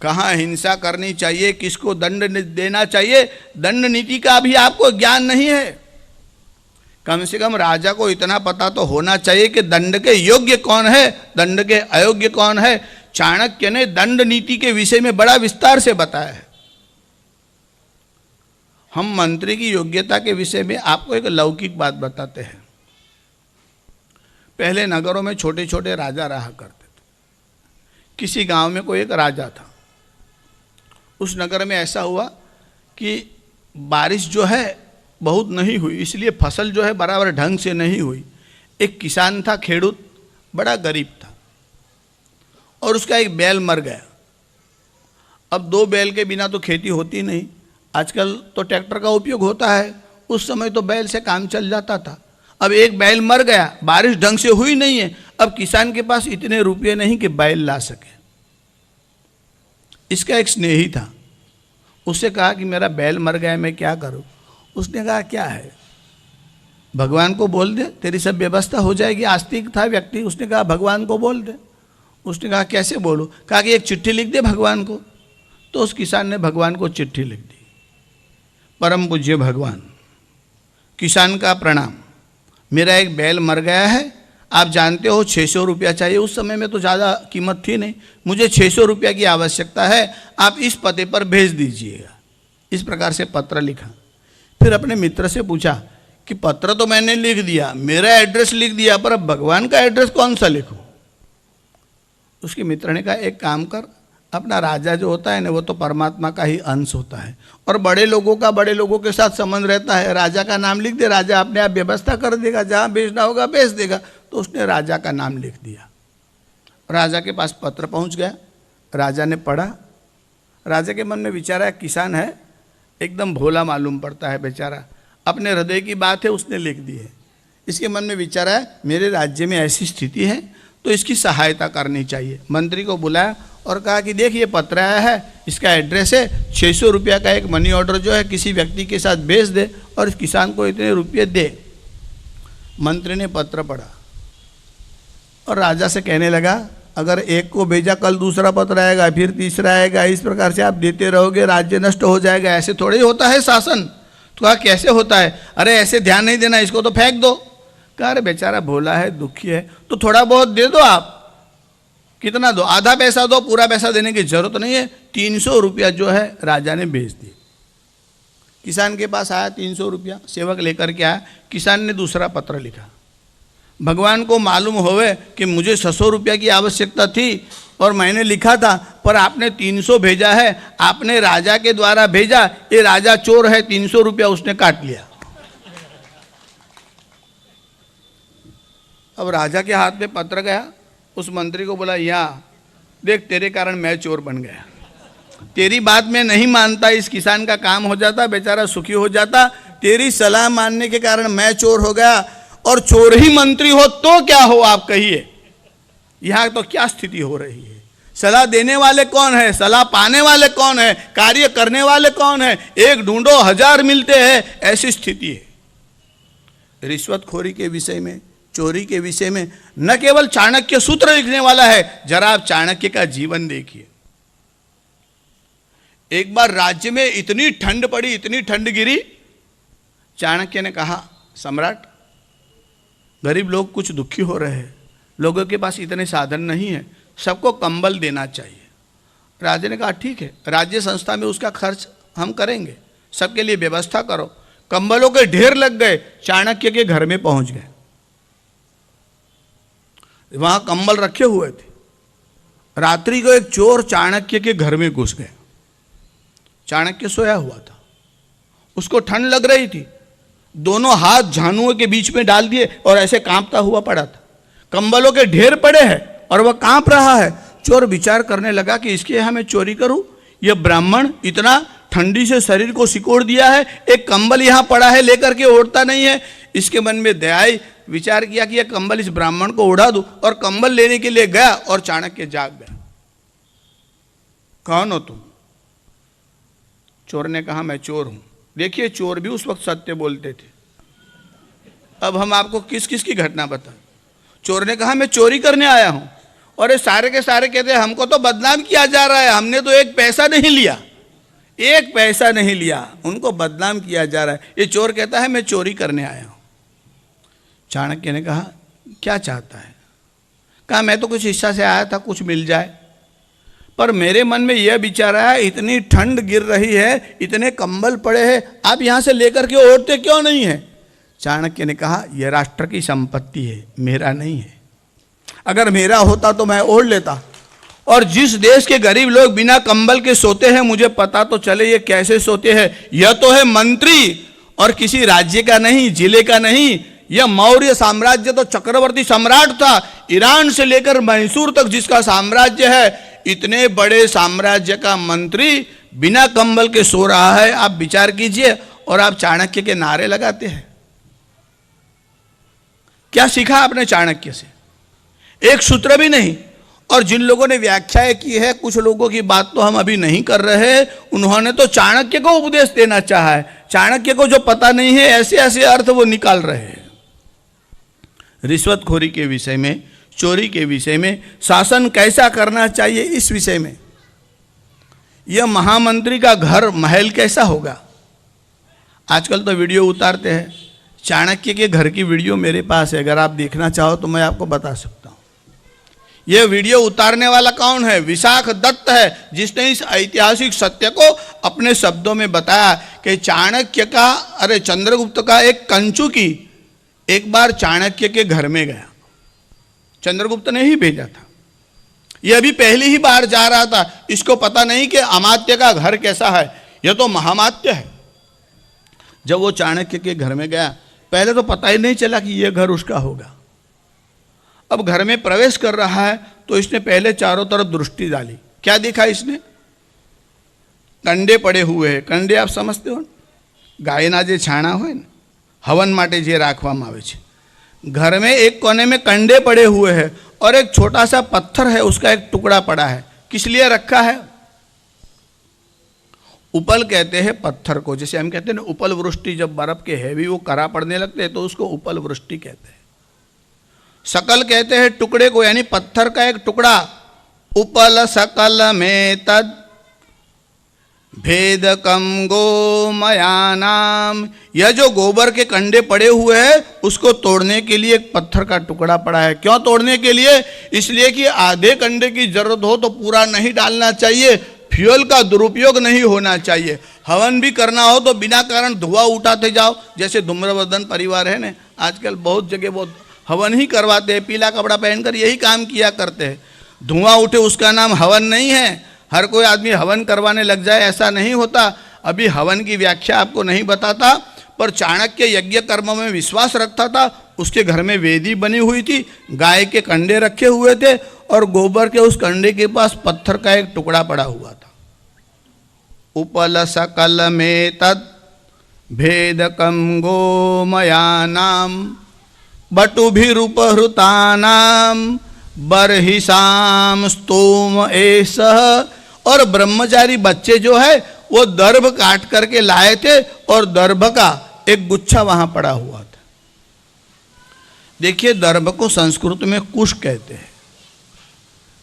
कहाँ हिंसा करनी चाहिए, किसको दंड देना चाहिए, दंड नीति का भी आपको ज्ञान नहीं है। कम से कम राजा को इतना पता तो होना चाहिए कि दंड के योग्य कौन है, दंड के अयोग्य कौन है। चाणक्य ने दंड नीति के विषय में बड़ा विस्तार से बताया है। हम मंत्री की योग्यता के विषय में आपको एक लौकिक बात बताते हैं। पहले नगरों में छोटे छोटे राजा रहा करते थे। किसी गांव में कोई एक राजा था। उस नगर में ऐसा हुआ कि बारिश जो है बहुत नहीं हुई, इसलिए फसल जो है बराबर ढंग से नहीं हुई। एक किसान था, खेडूत, बड़ा गरीब था, और उसका एक बैल मर गया। अब 2 बैल के बिना तो खेती होती नहीं। आजकल तो ट्रैक्टर का उपयोग होता है, उस समय तो बैल से काम चल जाता था। अब एक बैल मर गया, बारिश ढंग से हुई नहीं है। अब किसान के पास इतने रुपये नहीं कि बैल ला सके। इसका एक स्नेही था, उससे कहा कि मेरा बैल मर गया, मैं क्या करूं। उसने कहा क्या है, भगवान को बोल दे, तेरी सब व्यवस्था हो जाएगी। आस्तिक था व्यक्ति, उसने कहा भगवान को बोल दे। उसने कहा कैसे बोलूं, कहा कि एक चिट्ठी लिख दे भगवान को। तो उस किसान ने भगवान को चिट्ठी लिख दी। परम पूज्य भगवान, किसान का प्रणाम, मेरा एक बैल मर गया है, आप जानते हो 600 रुपया चाहिए। उस समय में तो ज़्यादा कीमत थी नहीं, मुझे 600 रुपया की आवश्यकता है, आप इस पते पर भेज दीजिएगा। इस प्रकार से पत्र लिखा। फिर अपने मित्र से पूछा कि पत्र तो मैंने लिख दिया, मेरा एड्रेस लिख दिया, पर अब भगवान का एड्रेस कौन सा लिखूं। उसके मित्र ने कहा एक काम कर, अपना राजा जो होता है ना वो तो परमात्मा का ही अंश होता है, और बड़े लोगों का बड़े लोगों के साथ संबंध रहता है। राजा का नाम लिख दे, राजा अपने आप व्यवस्था कर देगा, जहाँ भेजना होगा भेज देगा। तो उसने राजा का नाम लिख दिया। राजा के पास पत्र पहुँच गया, राजा ने पढ़ा। राजा के मन में विचारा, किसान है, एकदम भोला मालूम पड़ता है बेचारा, अपने हृदय की बात है उसने लिख दी है। इसके मन में विचारा है मेरे राज्य में ऐसी स्थिति है तो इसकी सहायता करनी चाहिए। मंत्री को बुलाया और कहा कि देख ये पत्र आया है, इसका एड्रेस है, 600 रुपया का एक मनी ऑर्डर जो है किसी व्यक्ति के साथ भेज दे और इस किसान को इतने रुपये दे। मंत्री ने पत्र पढ़ा और राजा से कहने लगा अगर एक को भेजा कल दूसरा पत्र आएगा, फिर तीसरा आएगा, इस प्रकार से आप देते रहोगे, राज्य नष्ट हो जाएगा। ऐसे थोड़े ही होता है शासन। तो कहा कैसे होता है, अरे ऐसे ध्यान नहीं देना, इसको तो फेंक दो। कहा अरे बेचारा भोला है, दुखी है, तो थोड़ा बहुत दे दो आप, कितना दो, आधा पैसा दो, पूरा पैसा देने की जरूरत नहीं है। 300 रुपया जो है राजा ने भेज दिए। किसान के पास आया 300 रुपया, सेवक लेकर के आया। किसान ने दूसरा पत्र लिखा, भगवान को मालूम होवे कि मुझे 600 रुपया की आवश्यकता थी और मैंने लिखा था, पर आपने 300 भेजा है, आपने राजा के द्वारा भेजा, ये राजा चोर है, 300 रुपया उसने काट लिया। अब राजा के हाथ में पत्र गया, उस मंत्री को बोला, यहाँ देख तेरे कारण मैं चोर बन गया, तेरी बात मैं नहीं मानता, इस किसान का काम हो जाता, बेचारा सुखी हो जाता, तेरी सलाह मानने के कारण मैं चोर हो गया, और चोर ही मंत्री हो तो क्या हो आप कहिए। यहाँ तो क्या स्थिति हो रही है, सलाह देने वाले कौन है, सलाह पाने वाले कौन है, कार्य करने वाले कौन है, एक ढूंढो 1000 मिलते हैं, ऐसी स्थिति है। रिश्वतखोरी के विषय में, चोरी के विषय में न केवल चाणक्य सूत्र लिखने वाला है, जरा आप चाणक्य का जीवन देखिए। एक बार राज्य में इतनी ठंड पड़ी, इतनी ठंड गिरी, चाणक्य ने कहा, सम्राट गरीब लोग कुछ दुखी हो रहे हैं, लोगों के पास इतने साधन नहीं है, सबको कंबल देना चाहिए। राजा ने कहा ठीक है, राज्य संस्था में उसका खर्च हम करेंगे, सबके लिए व्यवस्था करो। कंबलों के ढेर लग गए, चाणक्य के घर में पहुंच गए, वहां कंबल रखे हुए थे। रात्रि को एक चोर चाणक्य के घर में घुस गए। चाणक्य सोया हुआ था, उसको ठंड लग रही थी, दोनों हाथ झानुओं के बीच में डाल दिए और ऐसे कांपता हुआ पड़ा था। कंबलों के ढेर पड़े हैं और वह कांप रहा है। चोर विचार करने लगा कि इसके यहां मैं चोरी करूं, यह ब्राह्मण इतना ठंडी से शरीर को सिकोड़ दिया है, एक कंबल यहां पड़ा है लेकर के ओढ़ता नहीं है। इसके मन में दया आई, विचार किया कि यह कंबल इस ब्राह्मण को उड़ा दूं, और कंबल लेने के लिए गया और चाणक्य जाग गया। कौन हो तुम? चोर ने कहा मैं चोर हूं। देखिए चोर भी उस वक्त सत्य बोलते थे। अब हम आपको किस किस की घटना बताएं। चोर ने कहा मैं चोरी करने आया हूं, और ये सारे के सारे कहते हैं हमको तो बदनाम किया जा रहा है, हमने तो एक पैसा नहीं लिया, एक पैसा नहीं लिया, उनको बदनाम किया जा रहा है। ये चोर कहता है मैं चोरी करने आया हूं। चाणक्य ने कहा क्या चाहता है? कहा मैं तो कुछ हिस्सा से आया था, कुछ मिल जाए, पर मेरे मन में यह विचार आया इतनी ठंड गिर रही है, इतने कंबल पड़े हैं, आप यहां से लेकर के ओढ़ते क्यों नहीं है? चाणक्य ने कहा यह राष्ट्र की संपत्ति है, मेरा नहीं है, अगर मेरा होता तो मैं ओढ़ लेता। और जिस देश के गरीब लोग बिना कंबल के सोते हैं, मुझे पता तो चले ये कैसे सोते हैं। यह तो है मंत्री, और किसी राज्य का नहीं, जिले का नहीं, यह मौर्य साम्राज्य तो चक्रवर्ती सम्राट था, ईरान से लेकर मैसूर तक जिसका साम्राज्य है, इतने बड़े साम्राज्य का मंत्री बिना कंबल के सो रहा है। आप विचार कीजिए, और आप चाणक्य के नारे लगाते हैं। क्या सीखा आपने चाणक्य से? एक सूत्र भी नहीं। और जिन लोगों ने व्याख्याएं की है, कुछ लोगों की बात तो हम अभी नहीं कर रहे, उन्होंने तो चाणक्य को उपदेश देना चाहा है। चाणक्य को जो पता नहीं है, ऐसे ऐसे अर्थ वो निकाल रहे हैं। रिश्वतखोरी के विषय में, चोरी के विषय में, शासन कैसा करना चाहिए इस विषय में, यह महामंत्री का घर महल कैसा होगा। आजकल तो वीडियो उतारते हैं, चाणक्य के घर की वीडियो मेरे पास है, अगर आप देखना चाहो तो मैं आपको बता सकता हूं। यह वीडियो उतारने वाला कौन है? विशाख दत्त है, जिसने इस ऐतिहासिक सत्य को अपने शब्दों में बताया कि चाणक्य का, अरे चंद्रगुप्त का एक कंचुकी एक बार चाणक्य के घर में गया, चंद्रगुप्त ने ही भेजा था। यह अभी पहली ही बार जा रहा था, इसको पता नहीं कि अमात्य का घर कैसा है, यह तो महामात्य है। जब वो चाणक्य के घर में गया, पहले तो पता ही नहीं चला कि यह घर उसका होगा। अब घर में प्रवेश कर रहा है तो इसने पहले चारों तरफ दृष्टि डाली। क्या देखा इसने? कंडे पड़े हुए हैं। कंडे आप समझते हो, गायना जे छाणा હોય ને, हवन માટે જે રાખવામાં આવે છે। घर में एक कोने में कंडे पड़े हुए हैं और एक छोटा सा पत्थर है, उसका एक टुकड़ा पड़ा है। किस लिए रखा है? उपल कहते हैं पत्थर को, जैसे हम कहते हैं ना उपल वृष्टि, जब बर्फ के हैवी वो करा पड़ने लगते हैं तो उसको उपल वृष्टि कहते हैं। सकल कहते हैं टुकड़े को, यानी पत्थर का एक टुकड़ा। उपल सकल में तद, भेदकम गोमयानाम, यह जो गोबर के कंडे पड़े हुए हैं उसको तोड़ने के लिए एक पत्थर का टुकड़ा पड़ा है। क्यों तोड़ने के लिए? इसलिए कि आधे कंडे की जरूरत हो तो पूरा नहीं डालना चाहिए, फ्यूल का दुरुपयोग नहीं होना चाहिए। हवन भी करना हो तो बिना कारण धुआं उठाते जाओ, जैसे धूम्रवर्धन परिवार है ना, आजकल बहुत जगह वो हवन ही करवाते हैं, पीला कपड़ा पहनकर यही काम किया करते हैं। धुआं उठे उसका नाम हवन नहीं है। हर कोई आदमी हवन करवाने लग जाए ऐसा नहीं होता। अभी हवन की व्याख्या आपको नहीं बताता, पर चाणक्य यज्ञ कर्म में विश्वास रखता था। उसके घर में वेदी बनी हुई थी, गाय के कंडे रखे हुए थे और गोबर के उस कंडे के पास पत्थर का एक टुकड़ा पड़ा हुआ था। उपल सकल में तत् भेदकम गोमयानाम बटुभिरुपहृतानाम बर्हिषाम स्तोम एषः, और ब्रह्मचारी बच्चे जो है वो दर्भ काट करके लाए थे और दर्भ का एक गुच्छा वहां पड़ा हुआ था। देखिए, दर्भ को संस्कृत में कुश कहते हैं।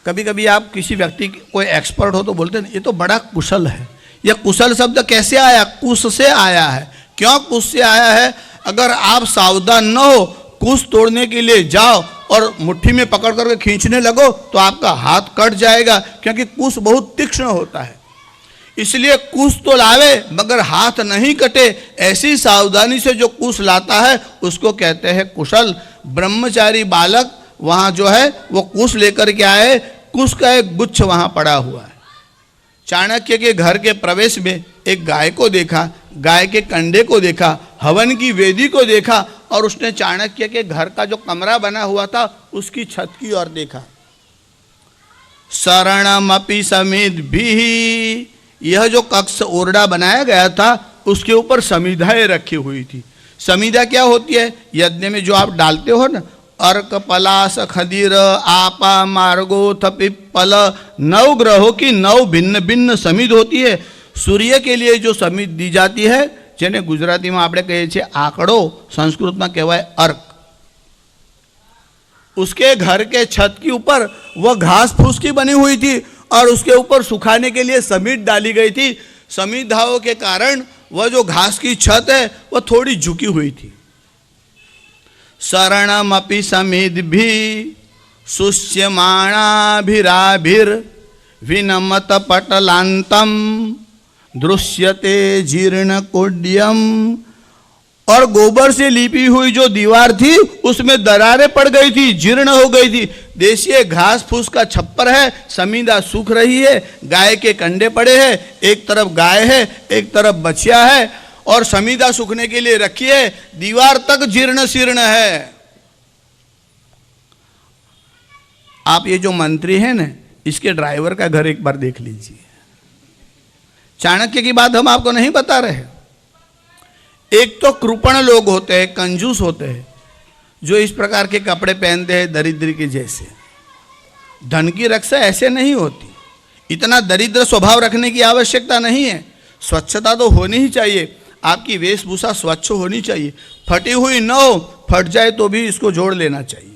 कभी कभी आप किसी व्यक्ति कोई एक्सपर्ट हो तो बोलते हैं ये तो बड़ा कुशल है। यह कुशल शब्द कैसे आया? कुश से आया है। क्यों कुश से आया है? अगर आप सावधान न हो, कुश तोड़ने के लिए जाओ और मुट्ठी में पकड़ करके खींचने लगो तो आपका हाथ कट जाएगा, क्योंकि कुश बहुत तीक्ष्ण होता है। इसलिए कुश तो लावे मगर हाथ नहीं कटे, ऐसी सावधानी से जो कुश लाता है उसको कहते हैं कुशल। ब्रह्मचारी बालक वहाँ जो है वो कुश लेकर के आए, कुश का एक गुच्छ वहाँ पड़ा हुआ है। चाणक्य के घर के प्रवेश में एक गाय को देखा, गाय के कंडे को देखा, हवन की वेदी को देखा, और उसने चाणक्य के घर का जो कमरा बना हुआ था उसकी छत की ओर देखा। शरणमपि समिद्भिः, यह जो कक्ष ओरडा बनाया गया था उसके ऊपर समिधाएं रखी हुई थी। समिधा क्या होती है? यज्ञ में जो आप डालते हो ना, अर्क पलास खदीर आपा मार्गोथ पिप्पल, 9 ग्रहों की 9 भिन्न भिन्न समिध होती है। सूर्य के लिए जो समिध दी जाती है, જેને ગુજરાતીમાં આપણે કહીએ છીએ આંકડો, સંસ્કૃતમાં કહેવાય अर्क, उसके घर के छत के ऊपर वह घास फूस की बनी हुई थी और उसके ऊपर सुखाने के लिए समिध डाली गई थी। समिधाओं के कारण वह जो घास की छत है वह थोड़ी झुकी हुई थी। शरणमपि समिद्भिः शुष्यमाणाभिराभिर् विनमत पटलांतम दृश्यते जीर्ण कोड्यम, और गोबर से लिपी हुई जो दीवार थी उसमें दरारें पड़ गई थी, जीर्ण हो गई थी। देशीय घास फूस का छप्पर है, समीदा सूख रही है, गाय के कंडे पड़े हैं, एक तरफ गाय है एक तरफ बछिया है, और समीदा सूखने के लिए रखी है, दीवार तक जीर्ण शीर्ण है। आप ये जो मंत्री है ना, इसके ड्राइवर का घर एक बार देख लीजिए। चाणक्य की बात हम आपको नहीं बता रहे। एक तो कृपण लोग होते हैं, कंजूस होते हैं, जो इस प्रकार के कपड़े पहनते हैं दरिद्र के जैसे। धन की रक्षा ऐसे नहीं होती। इतना दरिद्र स्वभाव रखने की आवश्यकता नहीं है। स्वच्छता तो होनी ही चाहिए, आपकी वेशभूषा स्वच्छ होनी चाहिए, फटी हुई न हो, फट जाए तो भी इसको जोड़ लेना चाहिए।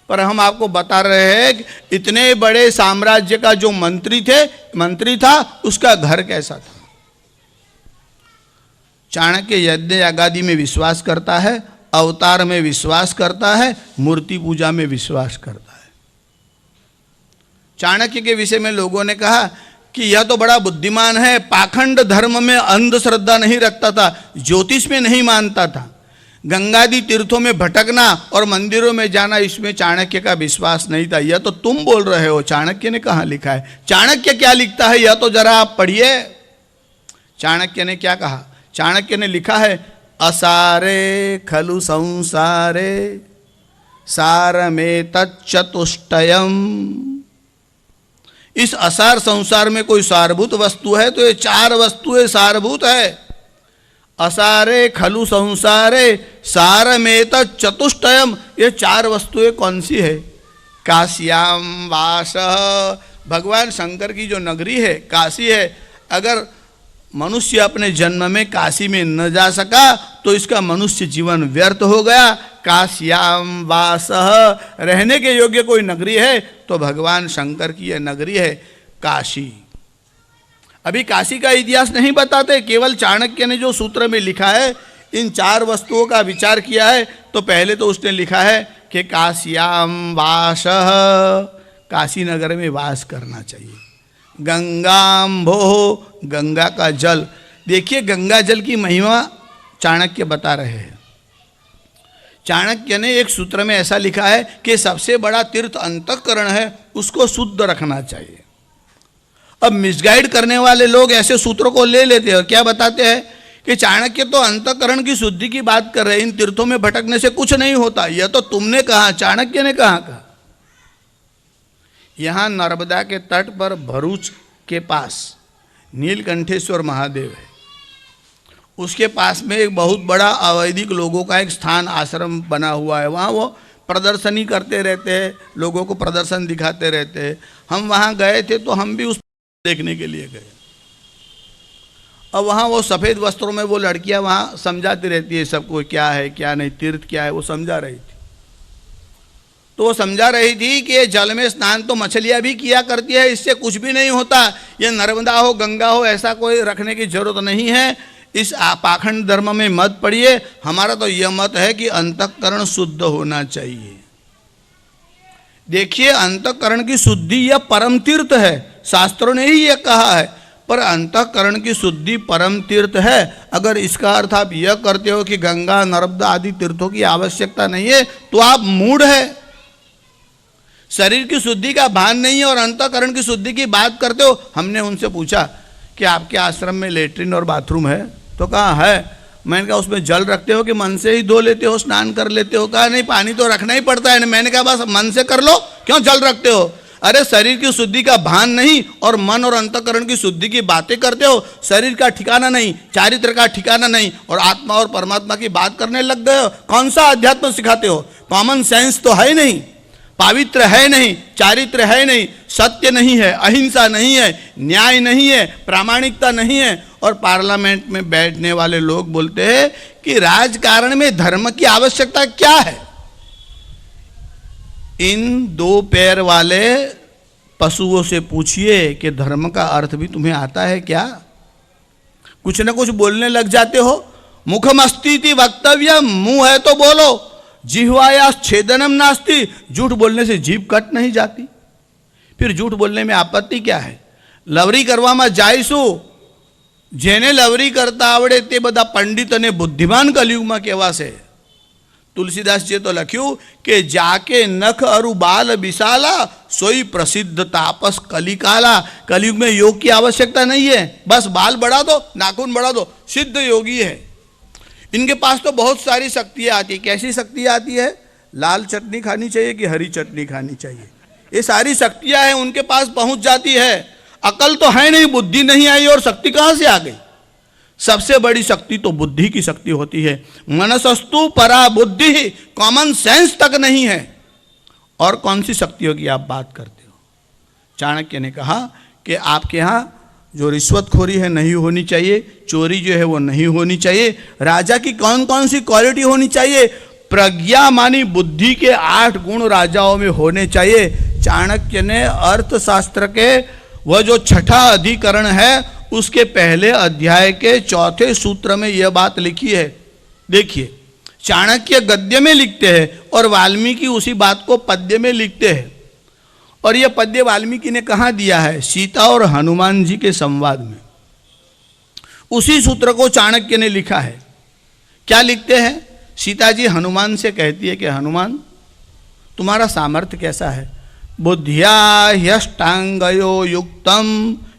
पर हम आपको बता रहे हैं कि इतने बड़े साम्राज्य का जो मंत्री था उसका घर कैसा था। चाणक्य यज्ञ यागादि में विश्वास करता है, अवतार में विश्वास करता है, मूर्ति पूजा में विश्वास करता है। चाणक्य के विषय में लोगों ने कहा कि यह तो बड़ा बुद्धिमान है, पाखंड धर्म में अंधश्रद्धा नहीं रखता था, ज्योतिष में नहीं मानता था, गंगादि तीर्थों में भटकना और मंदिरों में जाना इसमें चाणक्य का विश्वास नहीं था। यह तो तुम बोल रहे हो, चाणक्य ने कहाँ लिखा है? चाणक्य क्या लिखता है यह तो जरा आप पढ़िए। चाणक्य ने क्या कहा? चाणक्य ने लिखा है, असारे खलु संसारे सारमे तच्चतुष्टयम। इस असार संसार में कोई सारभूत वस्तु है तो ये 4 वस्तुएं सारभूत है। असारे खलु संसारे सारमेत चतुष्टयम, ये 4 वस्तुएं कौन सी है? काश्याम वास, भगवान शंकर की जो नगरी है काशी है। अगर मनुष्य अपने जन्म में काशी में न जा सका तो इसका मनुष्य जीवन व्यर्थ हो गया। काश्याम वास, रहने के योग्य कोई नगरी है तो भगवान शंकर की यह नगरी है काशी। अभी काशी का इतिहास नहीं बताते, केवल चाणक्य ने जो सूत्र में लिखा है, इन 4 वस्तुओं का विचार किया है। तो पहले तो उसने लिखा है कि काश्याम वासः, काशी नगर में वास करना चाहिए। गंगाम्भो, गंगा का जल। देखिए गंगा जल की महिमा चाणक्य बता रहे हैं। चाणक्य ने एक सूत्र में ऐसा लिखा है कि सबसे बड़ा तीर्थ अंतःकरण है, उसको शुद्ध रखना चाहिए। अब मिसगाइड करने वाले लोग ऐसे सूत्रों को ले लेते हैं, क्या बताते हैं कि चाणक्य तो अंतःकरण की शुद्धि की बात कर रहे हैं, इन तीर्थों में भटकने से कुछ नहीं होता। यह तो तुमने कहा, चाणक्य ने कहा। यहाँ नर्मदा के तट पर भरूच के पास नीलकंठेश्वर महादेव है, उसके पास में एक बहुत बड़ा अवैदिक लोगों का एक स्थान आश्रम बना हुआ है। वहाँ वो प्रदर्शनी करते रहते हैं, लोगों को प्रदर्शन दिखाते रहते हैं। हम वहाँ गए थे तो हम भी उस देखने के लिए गए। अब वहाँ वो सफ़ेद वस्त्रों में वो लड़कियाँ वहाँ समझाती रहती है सबको, क्या है क्या नहीं, तीर्थ क्या है, वो समझा रही थी। तो वो समझा रही थी कि जल में स्नान तो मछलियाँ भी किया करती है, इससे कुछ भी नहीं होता। ये नर्मदा हो गंगा हो ऐसा कोई रखने की जरूरत नहीं है। इस पाखंड धर्म में मत पड़िए। हमारा तो यह मत है कि अंतःकरण शुद्ध होना चाहिए। देखिए अंतःकरण की शुद्धि यह परम तीर्थ है, शास्त्रों ने ही यह कहा है। पर अंतःकरण की शुद्धि परम तीर्थ है। अगर इसका अर्थ आप यह करते हो कि गंगा नर्मदा आदि तीर्थों की आवश्यकता नहीं है, तो आप मूढ़ है। शरीर की शुद्धि का भान नहीं है और अंतःकरण की शुद्धि की बात करते हो। हमने उनसे पूछा कि आपके आश्रम में लेटरिन और बाथरूम है? तो कहा है। मैंने कहा उसमें जल रखते हो कि मन से ही धो लेते हो, स्नान कर लेते हो? कहा नहीं, पानी तो रखना ही पड़ता है। मैंने कहा बस मन से कर लो, क्यों जल रखते हो? अरे शरीर की शुद्धि का भान नहीं और मन और अंतःकरण की शुद्धि की बातें करते हो। शरीर का ठिकाना नहीं, चारित्र का ठिकाना नहीं, और आत्मा और परमात्मा की बात करने लग गए हो। कौन सा अध्यात्म सिखाते हो? कॉमन सेंस तो है नहीं, पवित्र है नहीं, चारित्र है नहीं, सत्य नहीं है, अहिंसा नहीं है, न्याय नहीं है, प्रामाणिकता नहीं है। और पार्लियामेंट में बैठने वाले लोग बोलते हैं कि राजकारण में धर्म की आवश्यकता क्या है? इन 2 पैर वाले पशुओं से पूछिए कि धर्म का अर्थ भी तुम्हें आता है क्या? कुछ न कुछ बोलने लग जाते हो। मुखमस्तीति वक्तव्य, मुंह है तो बोलो, जिह्वाया छेदनम नास्ति, झूठ बोलने से जीभ कट नहीं जाती। फिर झूठ बोलने में आपत्ति क्या है? लवरी કરવામાં જાયશું, જેને લવરી કરતા આવડે તે બધા પંડિત અને બુદ્ધિમાન કલિયુગમાં કહેવાશે। તુલસીદાસજીએ તો લખ્યું કે જાકે નખ અરુ બાલ વિશાલા, સોई प्रसिद्ध तापस कलिकाला। कलयुग में योग की आवश्यकता नहीं है, बस बाल बढ़ा दो, नाखून बढ़ा दो, सिद्ध योगी है। इनके पास तो बहुत सारी शक्तियाँ आती है। कैसी शक्तियाँ आती है? लाल चटनी खानी चाहिए कि हरी चटनी खानी चाहिए, ये सारी शक्तियाँ हैं उनके पास पहुँच जाती है। अकल तो है नहीं, बुद्धि नहीं आई, और शक्ति कहाँ से आ गई? सबसे बड़ी शक्ति तो बुद्धि की शक्ति होती है। मनसस्तु परा बुद्धि, कॉमन सेंस तक नहीं है। और कौन सी शक्तियों की आप बात करते हो? चाणक्य ने कहा कि आपके यहाँ जो रिश्वतखोरी है नहीं होनी चाहिए, चोरी जो है वो नहीं होनी चाहिए। राजा की कौन कौन सी क्वालिटी होनी चाहिए? प्रज्ञा मानी बुद्धि के 8 गुण राजाओं में होने चाहिए। चाणक्य ने अर्थशास्त्र के वह जो 6ठा अधिकरण है उसके पहले अध्याय के 4थे सूत्र में यह बात लिखी है। देखिए, चाणक्य गद्य में लिखते हैं और वाल्मीकि उसी बात को पद्य में लिखते हैं। और यह पद्य वाल्मीकि ने कहाँ दिया है? सीता और हनुमान जी के संवाद में। उसी सूत्र को चाणक्य ने लिखा है। क्या लिखते हैं? सीता जी हनुमान से कहती है कि हनुमान, तुम्हारा सामर्थ्य कैसा है? बुद्धिया ह्यष्टांगयो युक्तम।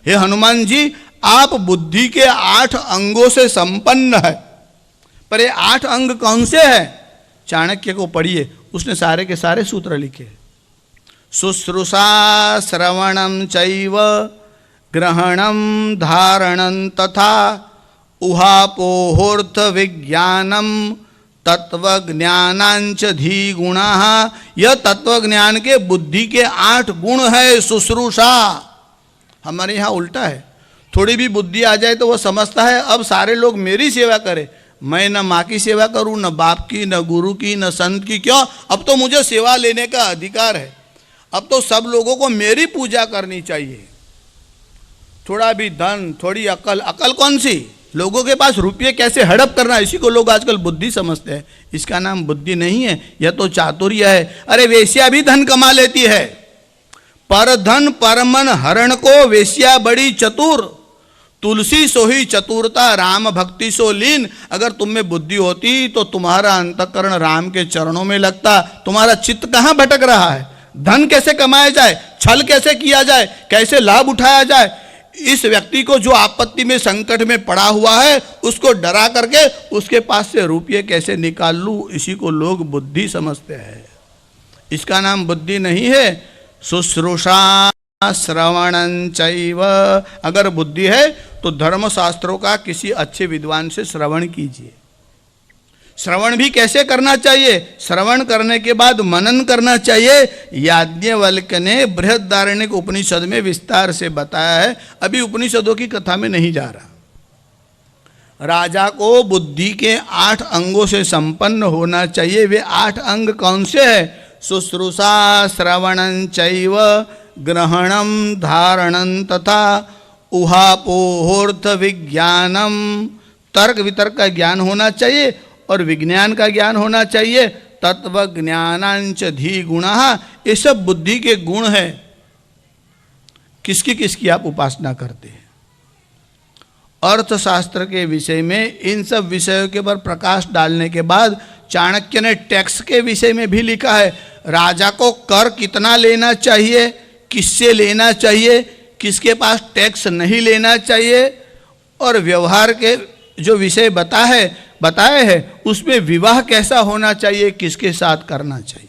हे हनुमान जी, आप बुद्धि के 8 अंगों से संपन्न है। पर ये 8 अंग कौन से हैं? चाणक्य को पढ़िए, उसने सारे के सारे सूत्र लिखे। शुश्रूषा श्रवणम चैव ग्रहणम धारणं तथा उहापोहोर्थ विज्ञानम तत्वज्ञानांच धी गुणा। यह तत्वज्ञान के बुद्धि के 8 गुण है। शुश्रूषा। हमारे यहाँ उल्टा है, थोड़ी भी बुद्धि आ जाए तो वो समझता है अब सारे लोग मेरी सेवा करें। मैं न माँ की सेवा करूँ, न बाप की, न गुरु की, न संत की। क्यों? अब तो मुझे सेवा लेने का अधिकार है, अब तो सब लोगों को मेरी पूजा करनी चाहिए। थोड़ा भी धन, थोड़ी अकल, अकल कौन सी? लोगों के पास रुपये कैसे हड़प करना, इसी को लोग आजकल बुद्धि समझते हैं। इसका नाम बुद्धि नहीं है, यह तो चातुर्य है। अरे वेश्या भी धन कमा लेती है। पर धन पर मन हरण को वेश्या बड़ी चतुर, तुलसी सोही चतुरता राम भक्ति सो लीन। अगर तुम में बुद्धि होती तो तुम्हारा अंतःकरण राम के चरणों में लगता। तुम्हारा चित्त कहाँ भटक रहा है? धन कैसे कमाया जाए, छल कैसे किया जाए, कैसे लाभ उठाया जाए, इस व्यक्ति को जो आपत्ति में संकट में पड़ा हुआ है उसको डरा करके उसके पास से रुपये कैसे निकाल लूं, इसी को लोग बुद्धि समझते हैं। इसका नाम बुद्धि नहीं है। शुश्रूषा श्रवणं चैव, अगर बुद्धि है तो धर्मशास्त्रों का किसी अच्छे विद्वान से श्रवण कीजिए। श्रवण भी कैसे करना चाहिए? श्रवण करने के बाद मनन करना चाहिए। याज्ञवल्क्य ने बृहदारण्यक उपनिषद में विस्तार से बताया है, अभी उपनिषदों की कथा में नहीं जा रहा। राजा को बुद्धि के 8 अंगों से संपन्न होना चाहिए। वे 8 अंग कौन से हैं? शुश्रूषा श्रवणं चैव ग्रहणं धारणं तथा उहापोहोर्थ विज्ञानम। तर्क वितर्क का ज्ञान होना चाहिए और विज्ञान का ज्ञान होना चाहिए। तत्व ज्ञानांच धी गुणा, ये सब बुद्धि के गुण हैं। किसकी किसकी आप उपासना करते हैं? अर्थशास्त्र के विषय में इन सब विषयों के ऊपर प्रकाश डालने के बाद चाणक्य ने टैक्स के विषय में भी लिखा है। राजा को कर कितना लेना चाहिए, किससे लेना चाहिए, किसके पास टैक्स नहीं लेना चाहिए, और व्यवहार के जो विषय बताए हैं उसमें विवाह कैसा होना चाहिए, किसके साथ करना चाहिए।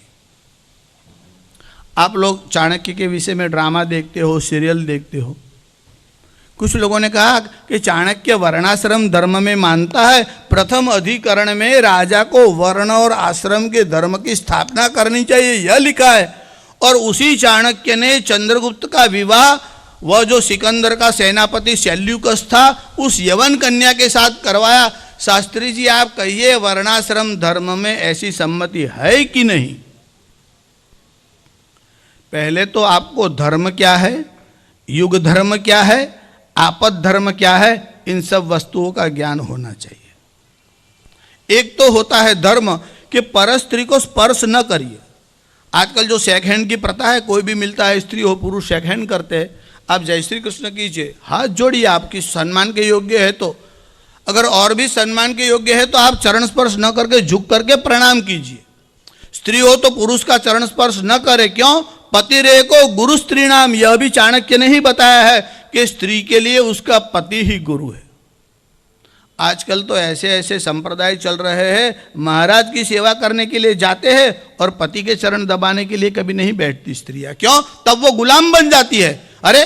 आप लोग चाणक्य के विषय में ड्रामा देखते हो, सीरियल देखते हो। कुछ लोगों ने कहा कि चाणक्य वर्णाश्रम धर्म में मानता है। प्रथम अधिकरण में राजा को वर्ण और आश्रम के धर्म की स्थापना करनी चाहिए, यह लिखा है। और उसी चाणक्य ने चंद्रगुप्त का विवाह, वह जो सिकंदर का सेनापति सेल्यूकस था, उस यवन कन्या के साथ करवाया। शास्त्री जी आप कहिए, वर्णाश्रम धर्म में ऐसी सम्मति है कि नहीं? पहले तो आपको धर्म क्या है, युग धर्म क्या है, आपद धर्म क्या है, इन सब वस्तुओं का ज्ञान होना चाहिए। एक तो होता है धर्म कि पर स्त्री को स्पर्श न करिए। आजकल जो शेक हैंड की प्रथा है, कोई भी मिलता है, स्त्री हो पुरुष, शेक हैंड करते हैं। आप जय श्री कृष्ण कीजिए, हाथ जोड़िए, आपकी सम्मान के योग्य है तो। अगर और भी सम्मान के योग्य है तो आप चरण स्पर्श न करके झुक करके प्रणाम कीजिए। स्त्री हो तो पुरुष का चरण स्पर्श न करे। क्यों? पतिरे को गुरु स्त्री नाम, यह भी चाणक्य ने ही बताया है कि स्त्री के लिए उसका पति ही गुरु है। आजकल तो ऐसे ऐसे संप्रदाय चल रहे हैं, महाराज की सेवा करने के लिए जाते हैं और पति के चरण दबाने के लिए कभी नहीं बैठती स्त्रियां। क्यों? तब वो गुलाम बन जाती है। अरे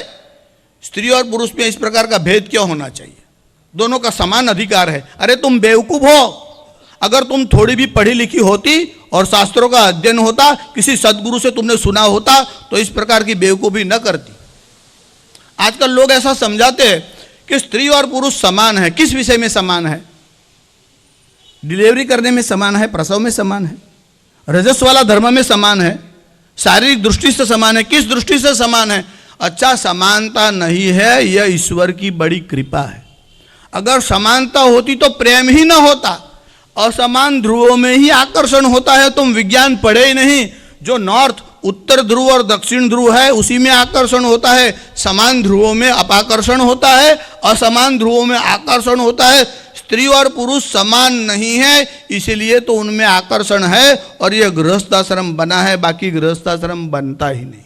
स्त्री और पुरुष में इस प्रकार का भेद क्यों होना चाहिए? दोनों का समान अधिकार है। अरे तुम बेवकूफ हो, अगर तुम थोड़ी भी पढ़ी लिखी होती और शास्त्रों का अध्ययन होता, किसी सदगुरु से तुमने सुना होता, तो इस प्रकार की बेवकूफी न करती। आजकल लोग ऐसा समझाते हैं कि स्त्री और पुरुष समान है। किस विषय में समान है? डिलीवरी करने में समान है, प्रसव में समान है, रजस वाला धर्म में समान है, शारीरिक दृष्टि से समान है। किस दृष्टि से समान है? अच्छा, समानता नहीं है, यह ईश्वर की बड़ी कृपा है। अगर समानता होती तो प्रेम ही ना होता। असमान ध्रुवों में ही आकर्षण होता है। तुम विज्ञान पढ़े ही नहीं। जो नॉर्थ उत्तर ध्रुव और दक्षिण ध्रुव है उसी में आकर्षण होता है। समान ध्रुवों में अपाकर्षण होता है, असमान ध्रुवों में आकर्षण होता है। स्त्री और पुरुष समान नहीं है, इसलिए तो उनमें आकर्षण है और यह गृहस्थाश्रम बना है, बाकी गृहस्थाश्रम बनता ही नहीं।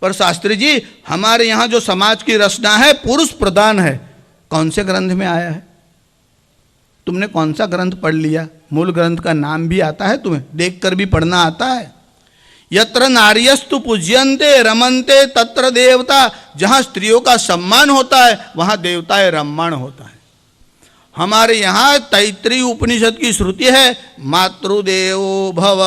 पर शास्त्री जी, हमारे यहाँ जो समाज की रचना है पुरुष प्रधान है। कौन से ग्रंथ में आया है? तुमने कौन सा ग्रंथ पढ़ लिया? मूल ग्रंथ का नाम भी आता है तुम्हें? देखकर भी पढ़ना आता है? यत्र नार्यस्तु पूज्यन्ते रमन्ते तत्र देवता। जहाँ स्त्रियों का सम्मान होता है वहाँ देवताएं रममाण होता है। हमारे यहाँ तैत्तिरीय उपनिषद की श्रुति है, मातृदेवो भव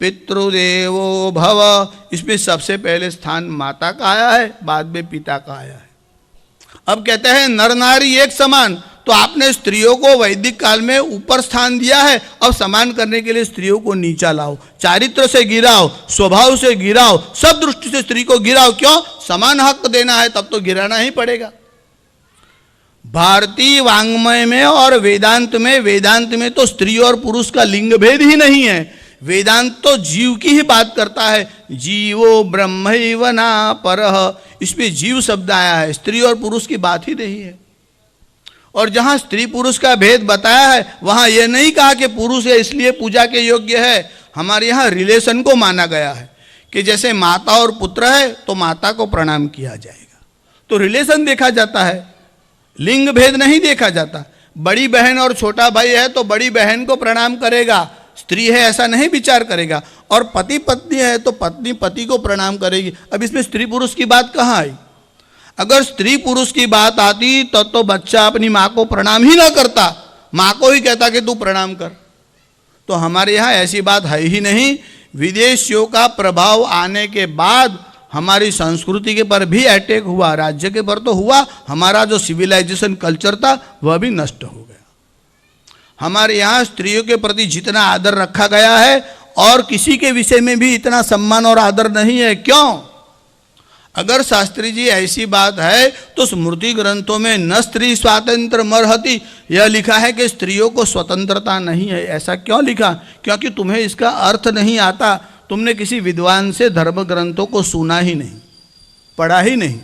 पितृदेवो भव। इसमें सबसे पहले स्थान माता का आया है, बाद में पिता का आया है। अब कहते हैं नर नारी एक समान, तो आपने स्त्रियों को वैदिक काल में ऊपर स्थान दिया है, अब समान करने के लिए स्त्रियों को नीचा लाओ, चारित्र से गिराओ, स्वभाव से गिराओ, सब दृष्टि से स्त्री को गिराओ। क्यों? समान हक देना है, तब तो गिराना ही पड़ेगा। भारतीय वांग्मय में और वेदांत में तो स्त्री और पुरुष का लिंग भेद ही नहीं है। वेदांत तो जीव की ही बात करता है, जीवो ब्रह्मैव ना परः, इसमें जीव शब्द आया है, स्त्री और पुरुष की बात ही नहीं है। और जहां स्त्री पुरुष का भेद बताया है वहां यह नहीं कहा कि पुरुष है इसलिए पूजा के योग्य है। हमारे यहाँ रिलेशन को माना गया है कि जैसे माता और पुत्र है तो माता को प्रणाम किया जाएगा, तो रिलेशन देखा जाता है, लिंग भेद नहीं देखा जाता। बड़ी बहन और छोटा भाई है तो बड़ी बहन को प्रणाम करेगा, स्त्री है ऐसा नहीं विचार करेगा। और पति पत्नी है तो पत्नी पति को प्रणाम करेगी। अब इसमें स्त्री पुरुष की बात कहाँ आई? अगर स्त्री पुरुष की बात आती तो बच्चा अपनी माँ को प्रणाम ही ना करता, माँ को ही कहता कि तू प्रणाम कर। तो हमारे यहाँ ऐसी बात है ही नहीं। विदेशियों का प्रभाव आने के बाद हमारी संस्कृति के पर भी अटैक हुआ, राज्य के पर तो हुआ, हमारा जो सिविलाइजेशन कल्चर था वह भी नष्ट हो गया। हमारे यहाँ स्त्रियों के प्रति जितना आदर रखा गया है और किसी के विषय में भी इतना सम्मान और आदर नहीं है। क्यों? अगर शास्त्री जी ऐसी बात है तो स्मृति ग्रंथों में न स्त्री स्वातंत्र मर्हति, यह लिखा है कि स्त्रियों को स्वतंत्रता नहीं है। ऐसा क्यों लिखा? क्योंकि तुम्हें इसका अर्थ नहीं आता, तुमने किसी विद्वान से धर्म ग्रंथों को सुना ही नहीं, पढ़ा ही नहीं।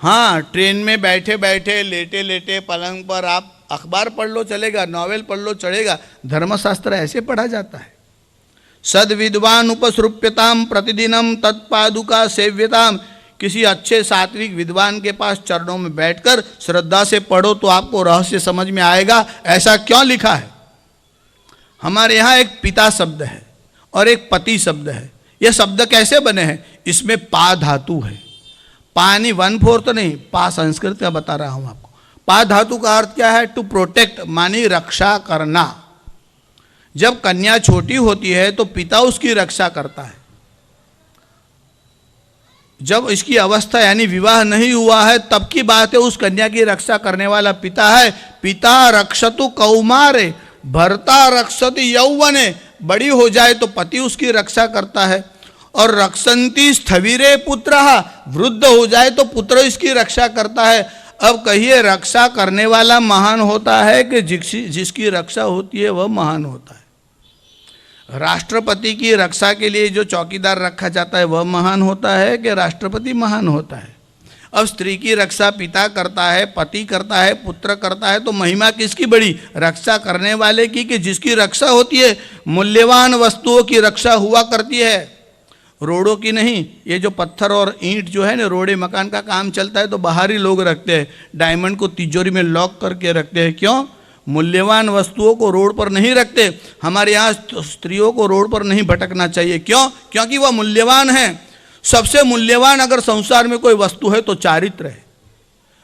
हाँ, ट्रेन में बैठे बैठे लेटे लेटे पलंग पर आप अखबार पढ़ लो चलेगा, नॉवेल पढ़ लो चलेगा, धर्मशास्त्र ऐसे पढ़ा जाता है। सद विद्वान उपसृप्यताम प्रतिदिनम तत्पादुका सेव्यताम, किसी अच्छे सात्विक विद्वान के पास चरणों में बैठकर श्रद्धा से पढ़ो तो आपको रहस्य समझ में आएगा। ऐसा क्यों लिखा है? हमारे यहाँ एक पिता शब्द है और एक पति शब्द है। ये शब्द कैसे बने हैं? इसमें पा धातु है। पानी 1/4 नहीं, पा संस्कृत का बता रहा हूं आपको। पा धातु का अर्थ क्या है? टू प्रोटेक्ट, मानी रक्षा करना। जब कन्या छोटी होती है तो पिता उसकी रक्षा करता है। जब इसकी अवस्था यानी विवाह नहीं हुआ है तब की बात है, उस कन्या की रक्षा करने वाला पिता है। पिता रक्षतु कौमारे भर्ता रक्षति यौवने, बड़ी हो जाए तो पति उसकी रक्षा करता है। और रक्षन्ति स्थविरे पुत्रः, वृद्ध हो जाए तो पुत्र इसकी रक्षा करता है। अब कहिए रक्षा करने वाला महान होता है कि जिसकी रक्षा होती है वह महान होता है? राष्ट्रपति की रक्षा के लिए जो चौकीदार रखा जाता है वह महान होता है कि राष्ट्रपति महान होता है? अब स्त्री की रक्षा पिता करता है, पति करता है, पुत्र करता है, तो महिमा किसकी बड़ी? रक्षा करने वाले की, कि जिसकी रक्षा होती है। मूल्यवान वस्तुओं की रक्षा हुआ करती है, रोड़ों की नहीं। ये जो पत्थर और ईंट जो है ना, रोड़े मकान का काम चलता है तो बाहरी लोग रखते हैं, डायमंड को तिजोरी में लॉक करके रखते हैं। क्यों? मूल्यवान वस्तुओं को रोड पर नहीं रखते। हमारे यहाँ स्त्रियों को रोड पर नहीं भटकना चाहिए। क्यों? क्योंकि वह मूल्यवान है। सबसे मूल्यवान अगर संसार में कोई वस्तु है तो चारित्र है।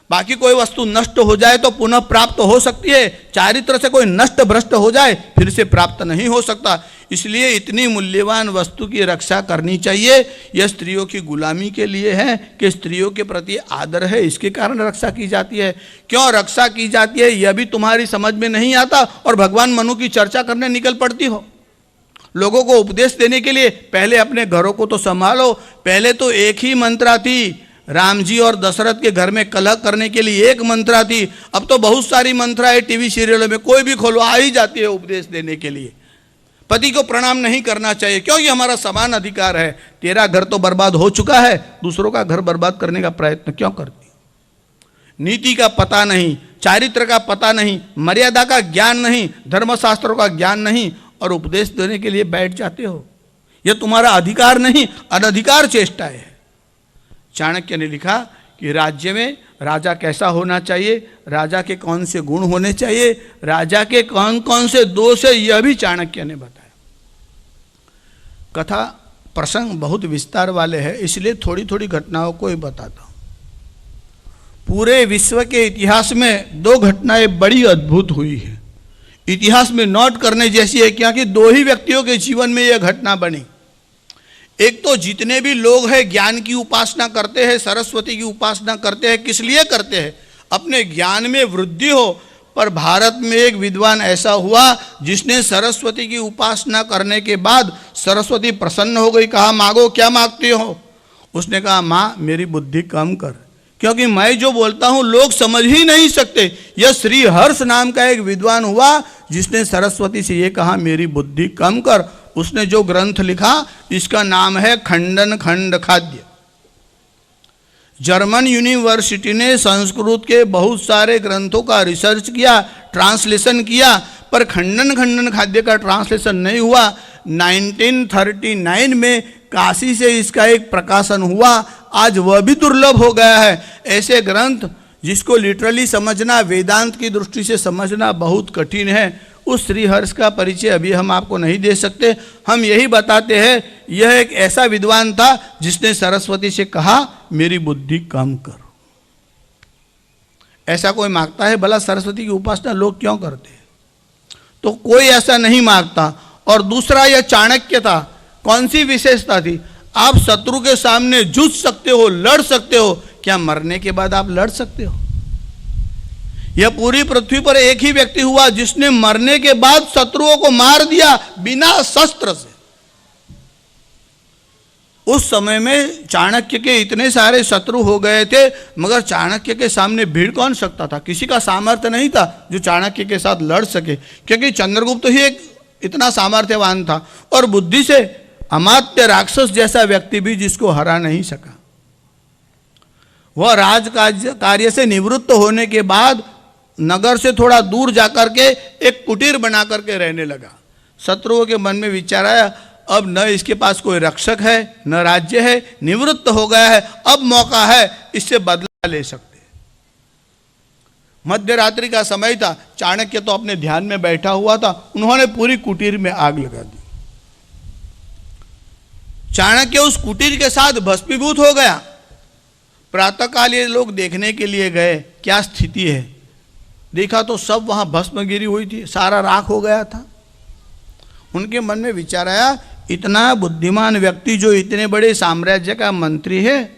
बाकी कोई वस्तु नष्ट हो जाए तो पुनः प्राप्त हो सकती है, चारित्र से कोई नष्ट भ्रष्ट हो जाए फिर से प्राप्त नहीं हो सकता। इसलिए इतनी मूल्यवान वस्तु की रक्षा करनी चाहिए। यह स्त्रियों की गुलामी के लिए है कि स्त्रियों के प्रति आदर है, इसके कारण रक्षा की जाती है। क्यों रक्षा की जाती है यह भी तुम्हारी समझ में नहीं आता और भगवान मनु की चर्चा करने निकल पड़ती हो। लोगों को उपदेश देने के लिए पहले अपने घरों को तो संभालो। पहले तो एक ही मंत्रा थी, राम जी और दशरथ के घर में कलह करने के लिए एक मंत्रा थी। अब तो बहुत सारी मंत्रा है, टीवी सीरियलों में कोई भी खोलो आ ही जाती है उपदेश देने के लिए। पति को प्रणाम नहीं करना चाहिए, क्यों? ये हमारा समान अधिकार है। तेरा घर तो बर्बाद हो चुका है, दूसरों का घर बर्बाद करने का प्रयत्न क्यों करती? नीति का पता नहीं, चारित्र का पता नहीं, मर्यादा का ज्ञान नहीं, धर्मशास्त्रों का ज्ञान नहीं, और उपदेश देने के लिए बैठ जाते हो। यह तुम्हारा अधिकार नहीं, अनधिकार चेष्टाएं है। चाणक्य ने लिखा कि राज्य में राजा कैसा होना चाहिए, राजा के कौन से गुण होने चाहिए, राजा के कौन कौन से दोष है, यह भी चाणक्य ने बताया। कथा प्रसंग बहुत विस्तार वाले हैं, इसलिए थोड़ी थोड़ी घटनाओं को ही बताता हूँ। पूरे विश्व के इतिहास में 2 घटनाएं बड़ी अद्भुत हुई है, इतिहास में नोट करने जैसी है, क्योंकि 2 ही व्यक्तियों के जीवन में यह घटना बनी। एक तो जितने भी लोग हैं ज्ञान की उपासना करते हैं, सरस्वती की उपासना करते हैं, किस लिए करते हैं? अपने ज्ञान में वृद्धि हो। पर भारत में एक विद्वान ऐसा हुआ जिसने सरस्वती की उपासना करने के बाद सरस्वती प्रसन्न हो गई, कहा मांगो, क्या मांगते हो? उसने कहा माँ मेरी बुद्धि कम कर, क्योंकि मैं जो बोलता हूं लोग समझ ही नहीं सकते। यह श्री हर्ष नाम का एक विद्वान हुआ जिसने सरस्वती से ये कहा मेरी बुद्धि कम कर। उसने जो ग्रंथ लिखा इसका नाम है खंडन खंड खाद्य। जर्मन यूनिवर्सिटी ने संस्कृत के बहुत सारे ग्रंथों का रिसर्च किया, ट्रांसलेशन किया, पर खंडन खंडन खाद्य का ट्रांसलेशन नहीं हुआ। 1939 में काशी से इसका एक प्रकाशन हुआ, आज वह भी दुर्लभ हो गया है। ऐसे ग्रंथ जिसको लिटरली समझना, वेदांत की दृष्टि से समझना बहुत कठिन है, उस श्रीहर्ष का परिचय अभी हम आपको नहीं दे सकते। हम यही बताते हैं यह एक ऐसा विद्वान था जिसने सरस्वती से कहा मेरी बुद्धि कम कर। ऐसा कोई मांगता है भला सरस्वती की उपासना लोग क्यों करते हैं? तो कोई ऐसा नहीं मांगता। और दूसरा यह चाणक्य था। कौन सी विशेषता थी? आप शत्रु के सामने जूझ सकते हो, लड़ सकते हो। क्या मरने के बाद आप लड़ सकते हो? यह पूरी पृथ्वी पर एक ही व्यक्ति हुआ जिसने मरने के बाद शत्रुओं को मार दिया बिना शस्त्र से। उस समय में चाणक्य के इतने सारे शत्रु हो गए थे, मगर चाणक्य के सामने भीड़ कौन सकता था? किसी का सामर्थ्य नहीं था जो चाणक्य के साथ लड़ सके, क्योंकि चंद्रगुप्त ही एक इतना सामर्थ्यवान था और बुद्धि से अमात्य राक्षस जैसा व्यक्ति भी जिसको हरा नहीं सका। वह राजकार्य से निवृत्त होने के बाद नगर से थोड़ा दूर जाकर के एक कुटीर बना करके रहने लगा। शत्रुओं के मन में विचार आया अब न इसके पास कोई रक्षक है न राज्य है, निवृत्त हो गया है, अब मौका है इससे बदला ले सकते। मध्य रात्रि का समय था, चाणक्य तो अपने ध्यान में बैठा हुआ था। उन्होंने पूरी कुटीर में आग लगा दी। चाणक्य उस कुटीर के साथ भस्मीभूत हो गया। प्रातःकाल ये लोग देखने के लिए गए क्या स्थिति है। देखा तो सब वहां भस्म गिरी हुई थी, सारा राख हो गया था। उनके मन में विचार आया इतना बुद्धिमान व्यक्ति जो इतने बड़े साम्राज्य का मंत्री है,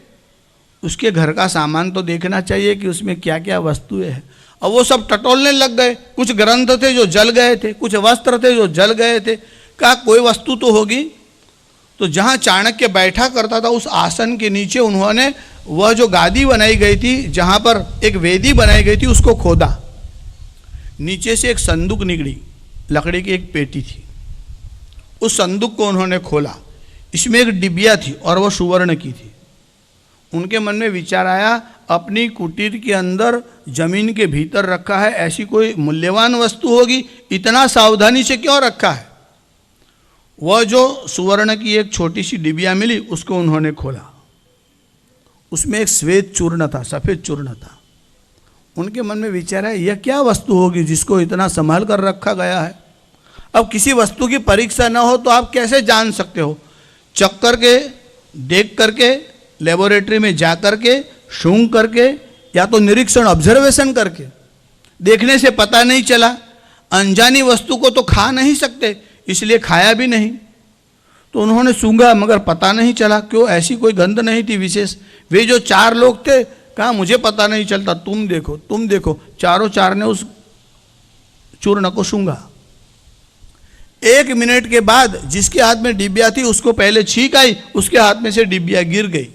उसके घर का सामान तो देखना चाहिए कि उसमें क्या क्या वस्तुएं हैं। और वो सब टटोलने लग गए। कुछ ग्रंथ थे जो जल गए थे, कुछ वस्त्र थे जो जल गए थे। कहा कोई वस्तु तो होगी। तो जहाँ चाणक्य बैठा करता था उस आसन के नीचे उन्होंने वह जो गादी बनाई गई थी, जहाँ पर एक वेदी बनाई गई थी, उसको खोदा। नीचे से एक संदूक निकली, लकड़ी की एक पेटी थी। उस संदूक को उन्होंने खोला। इसमें एक डिबिया थी और वह सुवर्ण की थी। उनके मन में विचार आया अपनी कुटीर के अंदर जमीन के भीतर रखा है, ऐसी कोई मूल्यवान वस्तु होगी, इतना सावधानी से क्यों रखा है। वह जो सुवर्ण की एक छोटी सी डिबिया मिली उसको उन्होंने खोला। उसमें एक श्वेत चूर्ण था, सफ़ेद चूर्ण था। उनके मन में विचार है यह क्या वस्तु होगी जिसको इतना संभाल कर रखा गया है। अब किसी वस्तु की परीक्षा न हो तो आप कैसे जान सकते हो? चख करके, देख करके, लेबोरेटरी में जा करके, सूंघ करके, या तो निरीक्षण ऑब्जर्वेशन करके। देखने से पता नहीं चला। अनजानी वस्तु को तो खा नहीं सकते, इसलिए खाया भी नहीं। तो उन्होंने सूंघा मगर पता नहीं चला, क्यों? ऐसी कोई गंध नहीं थी विशेष। वे जो चार लोग थे कहा मुझे पता नहीं चलता, तुम देखो तुम देखो। चारों ने उस चूर्ण को सूंघा। 1 मिनट के बाद जिसके हाथ में डिबिया थी उसको पहले छींक आई, उसके हाथ में से डिबिया गिर गई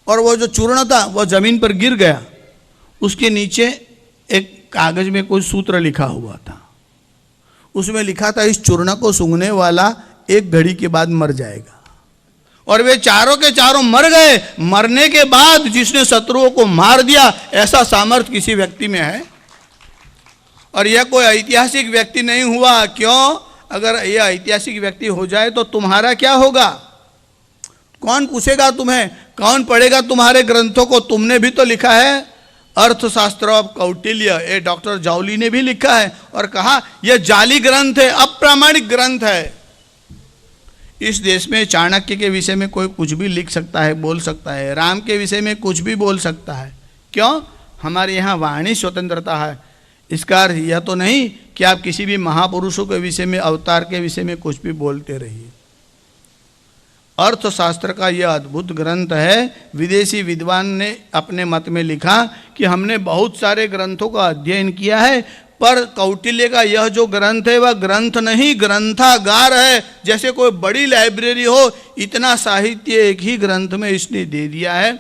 और वो जो चूर्ण था वह जमीन पर गिर गया। उसके नीचे एक कागज में कोई सूत्र लिखा हुआ था। उसमें लिखा था इस चूर्ण को सूंघने वाला 1 घड़ी के बाद मर जाएगा। और वे चारों के चारों मर गए। मरने के बाद जिसने शत्रुओं को मार दिया, ऐसा सामर्थ्य किसी व्यक्ति में है। और यह कोई ऐतिहासिक व्यक्ति नहीं हुआ। क्यों? अगर यह ऐतिहासिक व्यक्ति हो जाए तो तुम्हारा क्या होगा? कौन पूछेगा तुम्हें? कौन पढ़ेगा तुम्हारे ग्रंथों को? तुमने भी तो लिखा है अर्थशास्त्र ऑफ कौटिल्य, ये डॉक्टर जावली ने भी लिखा है और कहा यह जाली ग्रंथ है, अप्रामाणिक ग्रंथ है। इस देश में चाणक्य के विषय में कोई कुछ भी लिख सकता है, बोल सकता है। राम के विषय में कुछ भी बोल सकता है। क्यों? हमारे यहाँ वाणी स्वतंत्रता है। इसका अर्थ यह तो नहीं कि आप किसी भी महापुरुषों के विषय में, अवतार के विषय में कुछ भी बोलते रहिए। अर्थशास्त्र का यह अद्भुत ग्रंथ है। विदेशी विद्वान ने अपने मत में लिखा कि हमने बहुत सारे ग्रंथों का अध्ययन किया है, पर कौटिल्य का यह जो ग्रंथ है वह ग्रंथ नहीं ग्रंथागार है, जैसे कोई बड़ी लाइब्रेरी हो, इतना साहित्य एक ही ग्रंथ में इसने दे दिया है।